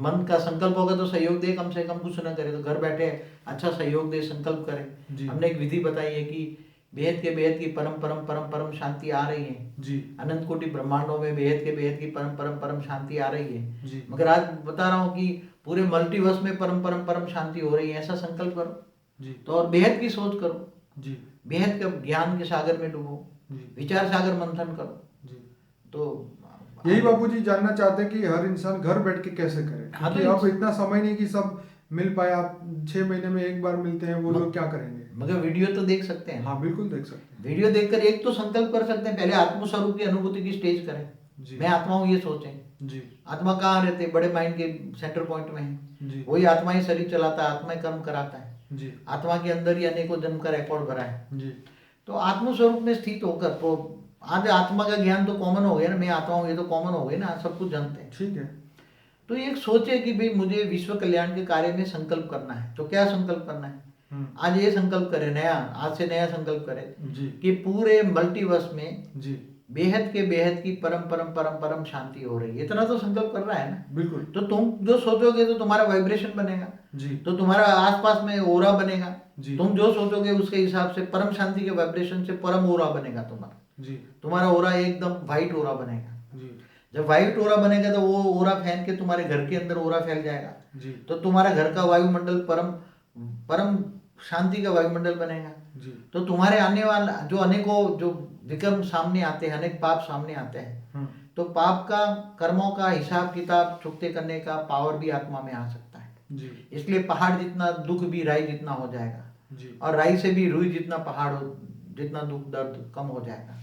मन का संकल्प होगा तो सहयोग दे, कम से कम कुछ ना करे तो घर बैठे अच्छा सहयोग दे, संकल्प करे। हमने एक विधि बताई है कि बेहद के बेहद की परम परम परम परम शांति आ रही है। अनंत कोटि ब्रह्मांडों में बेहद के बेहद की परम परम परम शांति आ रही है। मगर आज बता रहा हूँ कि पूरे मल्टीवर्स में परम परम परम शांति हो रही है, ऐसा संकल्प करो तो और बेहद की सोच करो, बेहद के ज्ञान के सागर में डूबो, विचार सागर मंथन करो। तो यही बाबूजी जानना चाहते हैं कि हर इंसान घर बैठ के कैसे करे, क्योंकि अब इतना समय नहीं कि सब मिल पाए। आप 6 महीने में एक बार मिलते हैं, वो लोग क्या करेंगे? मगर वीडियो तो देख सकते हैं। हाँ बिल्कुल देख सकते हैं। वीडियो देखकर एक तो संकल्प कर सकते हैं, पहले आत्मस्वरूप की अनुभूति की स्टेज करें। मैं आत्मा हूँ ये सोचें। आत्मा कहाँ रहते हैं? बड़े माइंड के सेंटर पॉइंट में है। वही आत्मा ही शरीर चलाता है, आत्मा ही कर्म कराता है। आत्मा के अंदर ही अनेकों जन्म का रिकॉर्ड भरा है। तो आत्मस्वरूप में स्थित होकर आज आत्मा का ज्ञान तो कॉमन हो गया ना, मैं आता हूँ ये तो कॉमन हो गया ना, सब कुछ जानते हैं। ठीक है। तो एक सोचे कि भाई मुझे विश्व कल्याण के कार्य में संकल्प करना है, तो क्या संकल्प करना है? आज ये संकल्प करें, नया आज से नया संकल्प करें कि पूरे मल्टीवर्स में बेहद के बेहद की परम परम परम परम शांति हो रही है। इतना तो संकल्प कर रहा है ना। बिल्कुल। तो तुम जो सोचोगे तो तुम्हारा वाइब्रेशन बनेगा, तो तुम्हारा आसपास में ओरा बनेगा। तुम जो सोचोगे उसके हिसाब से परम शांति के वाइब्रेशन से परम ओरा बनेगा तुम्हारा। तुम्हारा ओरा एकदम व्हाइट ओरा बनेगा। जब व्हाइट ओरा बनेगा तो वो ओरा फैल के तुम्हारे घर के अंदर ओरा फैल जाएगा। तो तुम्हारा घर का वायुमंडल परम परम शांति का वायुमंडल बनेगा। तो तुम्हारे आने वाला जो अनेकों जो विक्रम सामने आते हैं, अनेक पाप सामने आते हैं, तो पाप का कर्मों का हिसाब किताब चुकते करने का पावर भी आत्मा में आ सकता है। इसलिए पहाड़ जितना दुख भी राई जितना हो जाएगा, और राई से भी रुई जितना पहाड़ हो, जितना दुख दर्द कम हो जाएगा।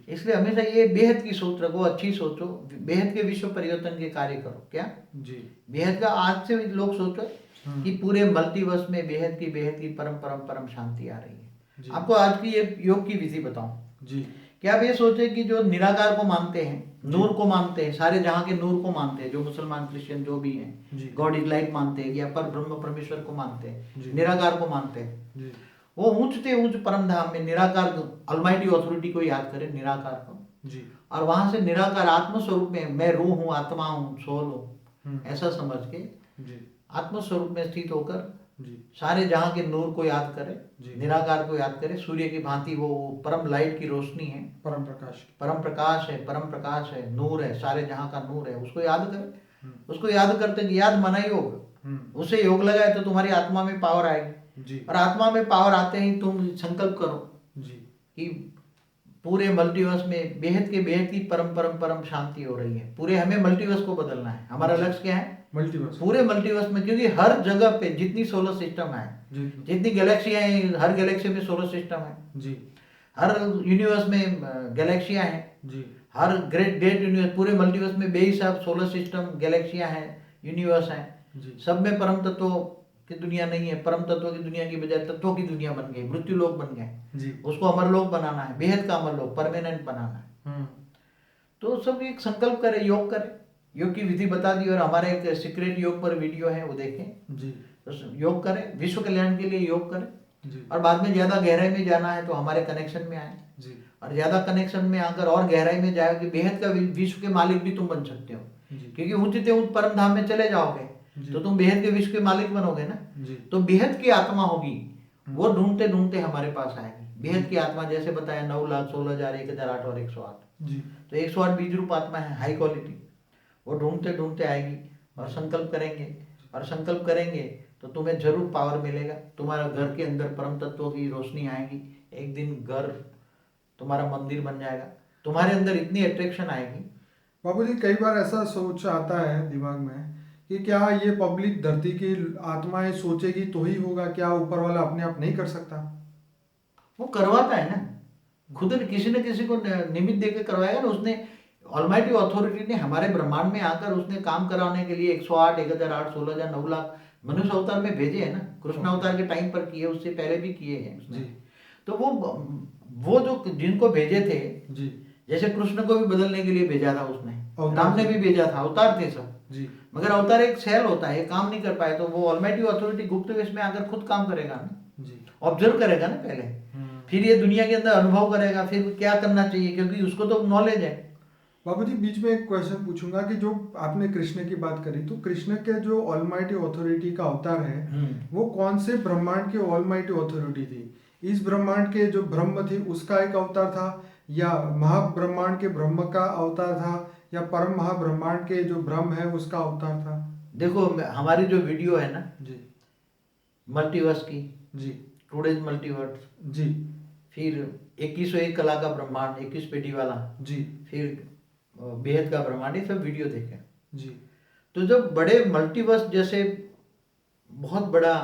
इसलिए हमेशा ये बेहद की सोच रखो, अच्छी सोचो, बेहद के विश्व परिवर्तन के कार्य करो। क्या बेहद का आज से लोग सोचो कि पूरे मल्टीवर्स में बेहद की परम परम परम शांति आ रही है। आपको आज की ये योग की विधि बताऊं। क्या आप ये सोचे कि जो निराकार को मानते हैं, नूर को मानते हैं, सारे जहां के नूर को मानते हैं, जो मुसलमान क्रिश्चियन जो भी हैं, गॉड इज लाइट मानते हैं, या पर ब्रह्म परमेश्वर को मानते हैं, निराकार को मानते हैं, वो ऊंचते ऊंच परम धाम में निराकार ऑलमाइटी अथॉरिटी को याद करें, निराकार को, और वहां से निराकार आत्मस्वरूप में मैं रूह हूँ, आत्मा हूँ, सोल हूँ, ऐसा समझ के आत्मस्वरूप में स्थित होकर सारे जहां के नूर को याद करें, निराकार को याद करें। सूर्य की भांति वो परम लाइट की रोशनी है, परम प्रकाश है, परम प्रकाश है, नूर है, सारे जहां का नूर है, उसको याद करें। उसको याद करते याद मना योग, उसे योग लगाए तो तुम्हारी आत्मा में पावर आएगी। और आत्मा में पावर आते ही तुम संकल्प करो कि पूरे मल्टीवर्स में बेहद की परम परम परम शांति हो रही है। पूरे हमें मल्टीवर्स को बदलना है। हमारा लक्ष्य क्या है? मल्टीवर्स, पूरे मल्टीवर्स में, क्योंकि हर जगह पे जितनी सोलर सिस्टम है, जितनी गैलेक्सियां हैं, हर गैलेक्सी में सोलर सिस्टम है। हर यूनिवर्स में गैलेक्सियां हैं। हर ग्रेट यूनिवर्स, पूरे मल्टीवर्स में बेहिसाब सोलर सिस्टम, गैलेक्सियां हैं, यूनिवर्स हैं। सब में परम तत्वों की दुनिया नहीं है। परम तत्वों की दुनिया की बजाय तत्वों की दुनिया बन गई, मृत्यु लोक बन गए। उसको अमरलोक बनाना है, बेहद का अमरलोक, परमानेंट बनाना है। तो सब एक संकल्प करे, योग करे। योग की विधि बता दी, और हमारे एक सीक्रेट योग पर वीडियो है, वो देखें। तो योग करें, विश्व कल्याण के लिए योग करें। और बाद में ज्यादा गहराई में जाना है तो हमारे कनेक्शन में आए, और ज्यादा कनेक्शन में आकर और गहराई में जाओगे, बेहद का विश्व के मालिक भी तुम बन सकते हो। क्योंकि ऊंचते ऊंच परम धाम में चले जाओगे तो तुम बेहद के विश्व के मालिक बनोगे ना। तो बेहद की आत्मा होगी, वो ढूंढते ढूंढते हमारे पास आएगी। बेहद की आत्मा जैसे बताया 9,16,000, 1,008 और 108। तो 108 बीज रूप आत्मा है, हाई क्वालिटी। वो ढूंढते ढूंढते आएगी, और संकल्प करेंगे तो तुम्हें जरूर पावर मिलेगा। तुम्हारा घर के अंदर परम तत्वों की रोशनी आएगी। एक दिन घर तुम्हारा मंदिर बन जाएगा। तुम्हारे अंदर इतनी अट्रैक्शन आएगी। बाबूजी, कई बार ऐसा सोच आता है दिमाग में कि क्या ये पब्लिक धरती की आत्माएं सोचेगी तो ही होगा? क्या ऊपर वाला अपने आप नहीं कर सकता? वो करवाता है ना। खुद ने किसी न किसी को निमित्त देकर करवाएगा ना। उसने ऑलमाइटी अथॉरिटी ने हमारे ब्रह्मांड में आकर उसने काम कराने के लिए 108, 1008, 16,000, 9 लाख मनुष्य अवतार में भेजे है ना। कृष्ण अवतार के टाइम पर किए, उससे पहले भी किए हैं उसने। तो वो जो जिनको भेजे थे जी, जैसे कृष्ण को भी बदलने के लिए भेजा था उसने, राम ने भी भेजा था, अवतार थे सब जी। मगर अवतार एक सेल होता है, काम नहीं कर पाए, तो वो ऑलमाइटी अथॉरिटी गुप्त वेश में आकर खुद काम करेगा ना जी, ऑब्जर्व करेगा ना पहले, फिर ये दुनिया के अंदर अनुभव करेगा, फिर क्या करना चाहिए, क्योंकि उसको तो नॉलेज है। बाबू जी बीच में एक क्वेश्चन पूछूंगा कि जो आपने कृष्ण की बात करी, तो कृष्ण के जो ऑलमाइटी अथॉरिटी का अवतार है वो कौन से ब्रह्मांड की ऑलमाइटी अथॉरिटी थी? इस ब्रह्मांड के जो ब्रह्म थे उसका एक अवतार था, या महाब्रह्मांड के ब्रह्म का अवतार था, या परम महाब्रह्मांड के जो ब्रह्म है उसका अवतार था? देखो हमारी जो वीडियो है ना जी, मल्टीवर्स की जी, टुडेज मल्टीवर्स जी, फिर 2101 कला का ब्रह्मांड, 21 पेटी वाला जी, फिर बेहद का ब्रह्मांड, ये सब वीडियो देखे जी। तो जब बड़े मल्टीवर्स जैसे बहुत बड़ा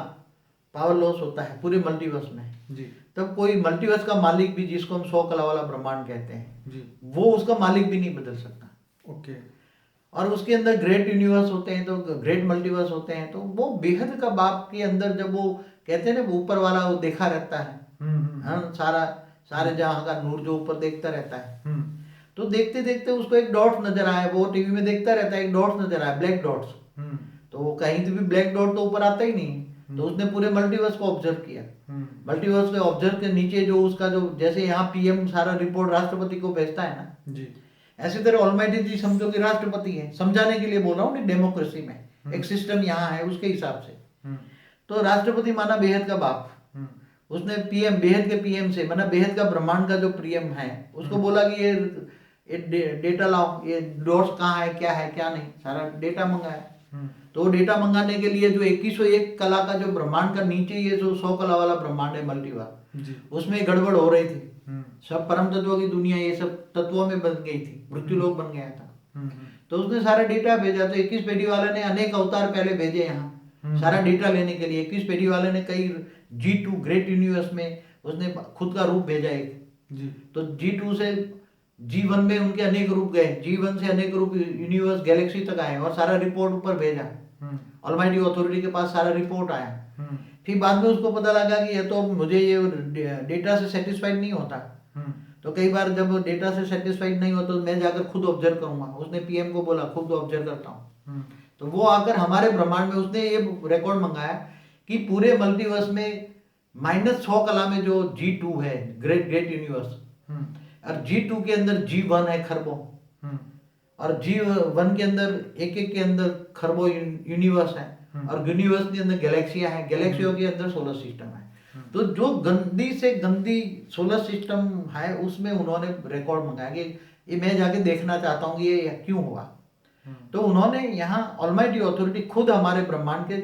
पावर लॉस होता है पूरे मल्टीवर्स में जी, तब कोई मल्टीवर्स का मालिक भी, जिसको हम 100 कला वाला ब्रह्मांड कहते हैं जी, वो उसका मालिक भी नहीं बदल सकता। ओके। और उसके अंदर ग्रेट यूनिवर्स होते हैं, तो ग्रेट मल्टीवर्स होते हैं, तो वो बेहद का बाप के अंदर जब वो कहते हैं ना ऊपर वाला वो देखा रहता है, सारे जहां का नूर जो ऊपर देखता रहता है, तो देखते देखते उसको एक डॉट नजर आया, वो टीवी में देखता रहता है, एक डॉट नजर आया, ब्लैक डॉट्स। तो वो कहीं से भी ब्लैक डॉट तो ऊपर आता ही नहीं, तो उसने पूरे मल्टीवर्स को ऑब्जर्व किया। मल्टीवर्स को ऑब्जर्व के नीचे जो उसका जो, जैसे यहाँ पीएम सारा रिपोर्ट राष्ट्रपति को भेजता है ना जी, ऐसी तरह ऑलमाइटी जी समझो कि राष्ट्रपति है, समझाने के लिए बोल रहा हूँ, डेमोक्रेसी में एक सिस्टम यहाँ है उसके हिसाब से। तो राष्ट्रपति माना बेहद का बाप, उसने पीएम, बेहद के पीएम से, माना बेहद का ब्रह्मांड का जो पीएम है, उसको बोला कि ये डेटा लाओ, ये डॉट्स कहाँ है, क्या है क्या नहीं, सारा डेटा मंगाया। तो डेटा मंगाने के लिए जो 2101 कला का जो ब्रह्मांड का नीचे ये जो 100 कला वाला ब्रह्मांड है मल्टीवर्स, उसमें गड़बड़ हो रही थी, सब परम तत्वों की दुनिया ये सब तत्वों में बन गई थी, मृत्युलोक बन गया था। तो उसने सारा डेटा भेजा। तो 21 पेटी वाले ने अनेक अवतार पहले भेजे यहाँ सारा डेटा लेने के लिए। 21 पेटी वाले ने कई G2 ग्रेट यूनिवर्स में उसने खुद का रूप भेजा एक जी। तो G2 से G1 में उनके अनेक रूप गए, G1 से अनेक रूप यूनिवर्स गैलेक्सी तक आए और सारा रिपोर्ट ऊपर भेजा। ऑलमाइटी अथॉरिटी के पास सारा रिपोर्ट आया। फिर बाद में उसको पता लगा कि ये तो मुझे ये डेटा से सेटिस्फाइड नहीं होता। तो कई बार जब डेटा से सेटिस्फाइड नहीं होता तो मैं जाकर खुद ऑब्जर्व करूंगा। उसने पीएम को बोला खुद ऑब्जर्व करता हूँ। तो वो आकर हमारे ब्रह्मांड में उसने ये रिकॉर्ड मंगाया कि पूरे मल्टीवर्स में -100 कला में जो G2 है ग्रेट यूनिवर्स, और G2 के अंदर G1 है खरबों, और G1 के अंदर एक के अंदर खरबों यूनिवर्स है, और यूनिवर्स के अंदर गैलेक्सियां हैं, गैलेक्सियों के अंदर सोलर सिस्टम है। तो जो गंदी से गंदी सोलर सिस्टम है उसमें उन्होंने रिकॉर्ड मंगाया कि ये मैं जाके देखना चाहता हूँ ये क्यों हुआ। तो उन्होंने यहाँ ऑलमाइटी अथॉरिटी खुद हमारे ब्रह्मांड के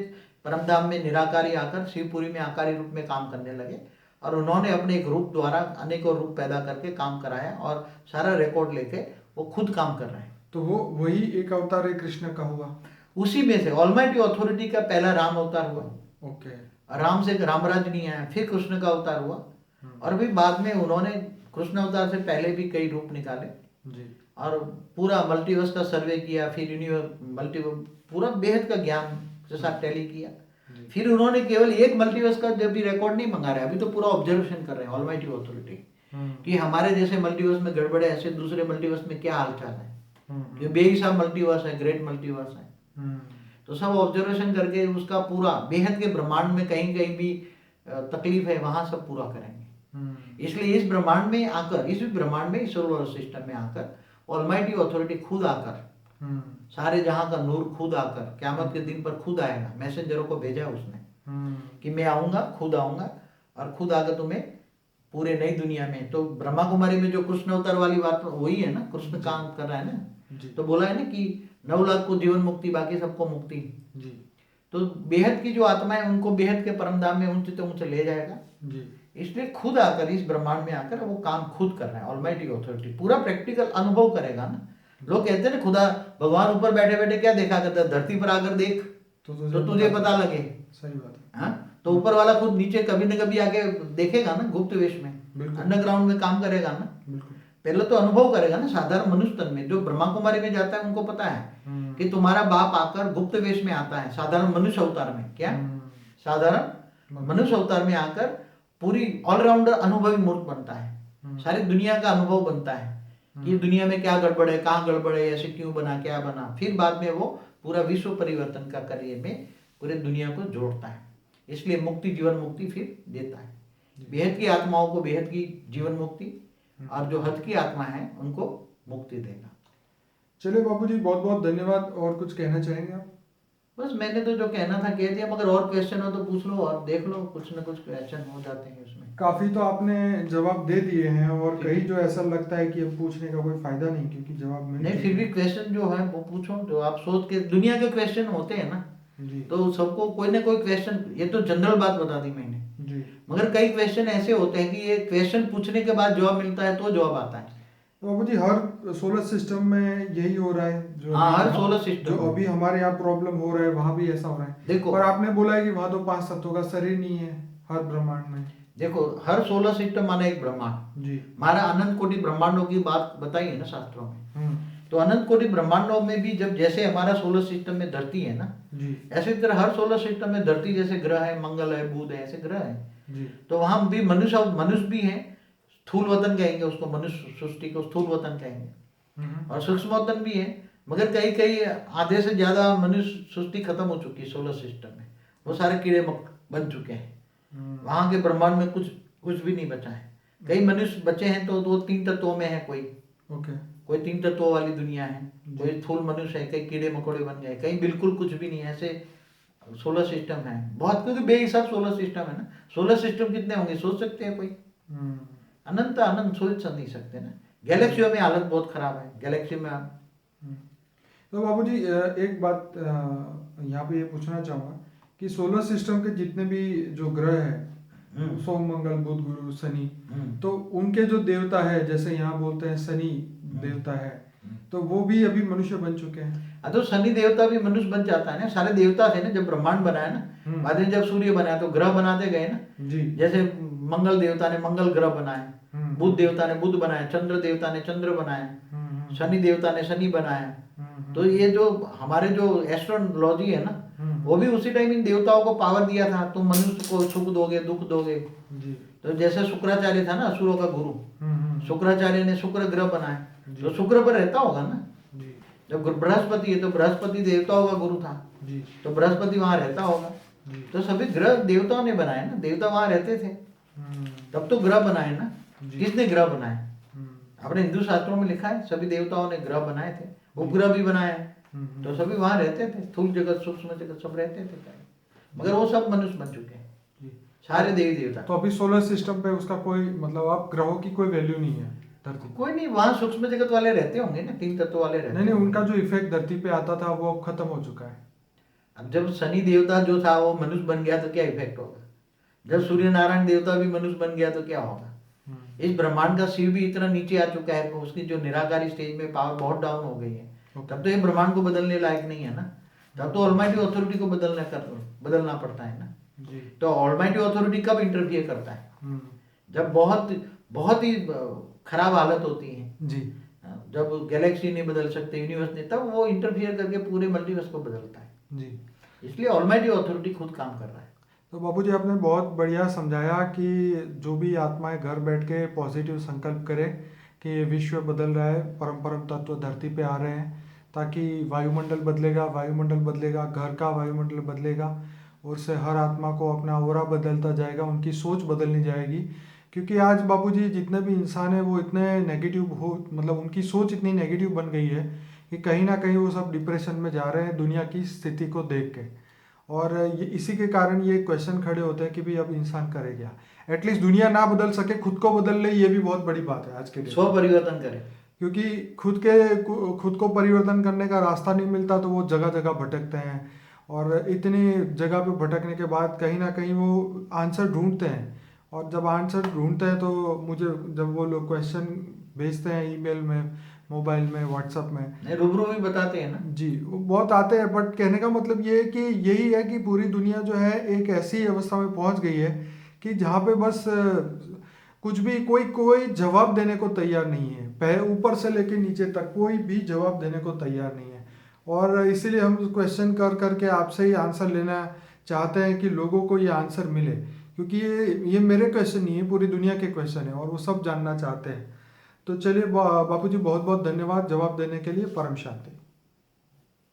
परमधाम में निराकारी आकर शिवपुरी में आकारी रूप में काम करने लगे, और उन्होंने अपने एक रूप द्वारा अनेकों रूप पैदा करके काम कराया, और सारा रिकॉर्ड लेके वो खुद काम कर रहे हैं। तो वो वही एक अवतार है कृष्ण का हुआ, उसी में से ऑलमाइटी अथॉरिटी का पहला राम अवतार हुआ। ओके। राम से रामराज नहीं आया, फिर कृष्ण का अवतार हुआ, और फिर बाद में उन्होंने कृष्ण अवतार से पहले भी कई रूप निकाले जी, और पूरा मल्टीवर्स का सर्वे किया, फिर यूनिवर्स पूरा बेहद का ज्ञान के साथ टैली किया। फिर उन्होंने केवल एक मल्टीवर्स का जब भी रिकॉर्ड नहीं मंगा रहे, अभी तो पूरा ऑब्जर्वेशन कर रहे हैं ऑलमाइटी अथॉरिटी कि हमारे जैसे मल्टीवर्स में गड़बड़ है, ऐसे दूसरे मल्टीवर्स में क्या हालचाल है, ये बेहिसाब मल्टीवर्स है, ग्रेट मल्टीवर्स है। तो सब ऑब्जर्वेशन करके उसका पूरा बेहद के ब्रह्मांड में कहीं कहीं भी तकलीफ है वहां सब पूरा करेंगे। इसलिए इस ब्रह्मांड में आकर, इस ब्रह्मांड में, इस सोलर सिस्टम में आकर ऑलमाइटी अथॉरिटी खुद आकर, सारे जहां का नूर खुद आकर क़यामत के दिन पर खुद आएगा। मैसेंजरों को भेजा उसने कि मैं आऊंगा, खुद आऊंगा, और खुद आकर तुम्हें पूरे नई दुनिया में। तो ब्रह्मा कुमारी में जो कृष्ण अवतार वाली बात वही है ना, कृष्ण काम कर रहा है ना। तो बोला है ना कि 9 लाख को जीवन मुक्ति, बाकी सबको मुक्ति जी। तो बेहद की जो आत्मा है उनको बेहद के परमधाम में ऊंचे तो ऊंचे ले जाएगा जी। इसलिए खुद आकर इस ब्रह्मांड में आकर वो काम खुद कर रहा है। ऑलमाइटी अथॉरिटी पूरा प्रैक्टिकल अनुभव करेगा ना। लोग कहते हैं ना खुदा भगवान ऊपर बैठे बैठे क्या देखा करता है, धरती पर आकर देख तो तुझे पता लगे। सही बात है। हाँ, तो ऊपर वाला खुद नीचे कभी न कभी आके देखेगा ना गुप्त वेश में। अंडरग्राउंड में काम करेगा ना। बिल्कुल। पहले तो अनुभव करेगा ना साधारण मनुष्य तन में। जो ब्रह्मा कुमारी में जाता है उनको पता है कि तुम्हारा बाप आकर गुप्त वेश में आता है, साधारण मनुष्य अवतार में। क्या साधारण मनुष्य अवतार में आकर पूरी ऑलराउंडर अनुभवी मूर्त बनता है, सारी दुनिया का अनुभव बनता है कि ये दुनिया में क्या गड़बड़ है, कहाँ गड़बड़ है, ऐसे क्यों बना, क्या बना। फिर बाद में वो पूरा विश्व परिवर्तन का कार्य में पूरे दुनिया को जोड़ता है। इसलिए मुक्ति, जीवन मुक्ति फिर देता है। बेहद की आत्माओं को बेहद की जीवन मुक्ति, और जो हद की आत्मा है उनको मुक्ति देगा। चलिए बाबूजी, बहुत बहुत धन्यवाद। और कुछ कहना चाहेंगे आप? बस मैंने तो जो कहना था कह दिया, मगर और क्वेश्चन हो तो पूछ लो और देख लो, कुछ ना कुछ क्वेश्चन हो जाते हैं उसमें। काफी तो आपने जवाब दे दिए हैं, और कहीं जो ऐसा लगता है कि अब पूछने का कोई फायदा नहीं, क्योंकि जवाब मिल नहीं, फिर भी क्वेश्चन जो है वो पूछो, जो आप सोच के। दुनिया के क्वेश्चन होते हैं ना जी। तो सबको कोई ना कोई क्वेश्चन, ये तो जनरल बात बता दी मैंने जी। मगर कई क्वेश्चन ऐसे होते हैं कि ये क्वेश्चन पूछने के बाद जवाब मिलता है तो जवाब आता है। तो बाबू जी, हर सोलर सिस्टम में यही हो रहा है जो हाँ, हर सोलर सिस्टम जो अभी हमारे यहाँ प्रॉब्लम हो रहा है, वहां भी ऐसा हो रहा है। देखो, पर आपने बोला है कि वहां तो 5 तत्वों का शरीर नहीं है हर ब्रह्मांड में। देखो, हर सोलर सिस्टम माने एक ब्रह्मांड जी। हमारा अनंत कोटि ब्रह्मांडों की बात बताई है ना शास्त्रों में। तो अनंत कोटि ब्रह्मांडों में भी जब जैसे हमारा सोलर सिस्टम में धरती है ना जी, ऐसी तरह हर सोलर सिस्टम में धरती जैसे ग्रह है, मंगल है, बुध है, ऐसे ग्रह है जी। तो वहां भी मनुष्य भी है। स्थूल वतन कहेंगे उसको, मनुष्य सृष्टि को स्थूल वतन कहेंगे, और सूक्ष्म वतन भी है। मगर कई कई आधे से ज्यादा मनुष्य सृष्टि खत्म हो चुकी है सोलर सिस्टम में, वो सारे कीड़े बन चुके हैं। वहां के ब्रह्मांड में कुछ भी नहीं बचा है। कई मनुष्य बचे हैं तो वो 3 तत्वों में है, कोई 3 तत्वों वाली दुनिया है, कोई स्थूल मनुष्य है, कई कीड़े मकोड़े बन गए, कहीं बिल्कुल कुछ भी नहीं है। ऐसे सोलर सिस्टम है बहुत, क्योंकि बेहिसाब सोलर सिस्टम है ना। सोलर सिस्टम कितने होंगे सोच सकते हैं कोई? अनंत अनंत सोच नहीं सकते ना। गैलेक्सियों में हालत बहुत खराब है, गैलेक्सी में आप। तो बाबूजी, एक बात यहाँ पे ये पूछना चाहूंगा कि सोलर सिस्टम के जितने भी जो ग्रह है, सोम, मंगल, बुध, गुरु, शनि, तो उनके जो देवता है, जैसे यहाँ बोलते हैं शनि देवता है, तो वो भी अभी मनुष्य बन चुके हैं। तो शनि देवता भी मनुष्य बन जाता है ना। सारे देवता थे ना जब ब्रह्मांड बनाया ना, बाद में जब सूर्य बनाया तो ग्रह बनाते गए ना जी। जैसे मंगल देवता ने मंगल ग्रह बनाए, बुध देवता ने बुध बनाया, चंद्र देवता ने चंद्र बनाया, शनि देवता ने शनि बनाया। तो ये जो हमारे जो एस्ट्रोलॉजी है ना, वो भी उसी टाइम इन देवताओं को पावर दिया था, तुम मनुष्य को सुख दोगे, दुख दोगे। तो जैसे शुक्राचार्य था ना असुरों का गुरु, शुक्राचार्य ने शुक्र ग्रह बनाया, तो शुक्र पर रहता होगा ना। जब बृहस्पति है तो बृहस्पति देवताओं का गुरु था, तो बृहस्पति वहां रहता होगा। तो सभी ग्रह देवताओं ने बनाए ना, देवता वहां रहते थे तब तो ग्रह बनाए ना। किसने ग्रह बनाए? अपने हिंदू शास्त्रों में लिखा है सभी देवताओं ने ग्रह बनाए थे, उपग्रह भी बनाए, तो सभी वहां रहते थे। स्थूल जगत, सूक्ष्म जगत सब रहते थे, मगर वो सब मनुष्य बन चुके हैं, सारे देवी देवता। तो अभी सोलर सिस्टम पे उसका कोई मतलब, आप ग्रहों की कोई वैल्यू नहीं है धरती? कोई नहीं, वहां सूक्ष्म जगत वाले रहते होंगे ना, 3 तत्व वाले रहते। नहीं, उनका जो इफेक्ट धरती पे आता था वो अब खत्म हो चुका है। अब जब शनि देवता जो था वो मनुष्य बन गया तो क्या इफेक्ट होगा? जब सूर्य नारायण देवता भी मनुष्य बन गया तो क्या होगा? इस ब्रह्मांड का शिव भी इतना नीचे आ चुका है, उसकी जो निराकारी स्टेज में पावर बहुत डाउन हो गई है। तब तो ये ब्रह्मांड को बदलने लायक नहीं है ना, तब तो ऑलमाइटी अथॉरिटी को बदलना पड़ता है ना। तो ऑलमाइटी अथॉरिटी कब इंटरफियर करता है? जब बहुत ही खराब हालत होती है जी, जब गैलेक्सी नहीं बदल सकते, यूनिवर्स नहीं, तब वो इंटरफियर करके पूरे मल्टीवर्स को बदलता है जी। इसलिए ऑलमाइटी अथॉरिटी खुद काम कर रहा है। तो बाबूजी, आपने बहुत बढ़िया समझाया कि जो भी आत्माएं घर बैठ के पॉजिटिव संकल्प करें कि विश्व बदल रहा है, परम परम तत्व धरती पे आ रहे हैं, ताकि वायुमंडल बदलेगा, घर का वायुमंडल बदलेगा, और से हर आत्मा को अपना ऑरा बदलता जाएगा, उनकी सोच बदलनी जाएगी। क्योंकि आज बाबूजी जितने भी इंसान हैं वो इतने नेगेटिव मतलब उनकी सोच इतनी नेगेटिव बन गई है कि कहीं ना कहीं वो सब डिप्रेशन में जा रहे हैं दुनिया की स्थिति को देख के। और ये इसी के कारण ये क्वेश्चन खड़े होते हैं कि भाई अब इंसान करे क्या। एटलीस्ट दुनिया ना बदल सके, खुद को बदल ले, ये भी बहुत बड़ी बात है आज के दिन। स्व परिवर्तन करे, क्योंकि खुद को परिवर्तन करने का रास्ता नहीं मिलता तो वो जगह जगह भटकते हैं, और इतनी जगह पे भटकने के बाद कहीं ना कहीं वो आंसर ढूंढते हैं। और जब आंसर ढूंढते हैं तो मुझे जब वो लोग क्वेश्चन भेजते हैं ईमेल में, मोबाइल में, व्हाट्सएप में, रूबरू भी बताते हैं ना जी, वो बहुत आते हैं। बट कहने का मतलब ये है कि यही है कि पूरी दुनिया जो है एक ऐसी अवस्था में पहुंच गई है कि जहाँ पे बस कुछ भी कोई कोई जवाब देने को तैयार नहीं है, पहले ऊपर से लेके नीचे तक कोई भी जवाब देने को तैयार नहीं है। और इसीलिए हम क्वेश्चन कर करके आपसे ही आंसर लेना चाहते हैं कि लोगों को ये आंसर मिले, क्योंकि ये मेरे क्वेश्चन नहीं है, पूरी दुनिया के क्वेश्चन है और वो सब जानना चाहते हैं। तो चलिए बापू जी, बहुत बहुत धन्यवाद जवाब देने के लिए। परम शांति।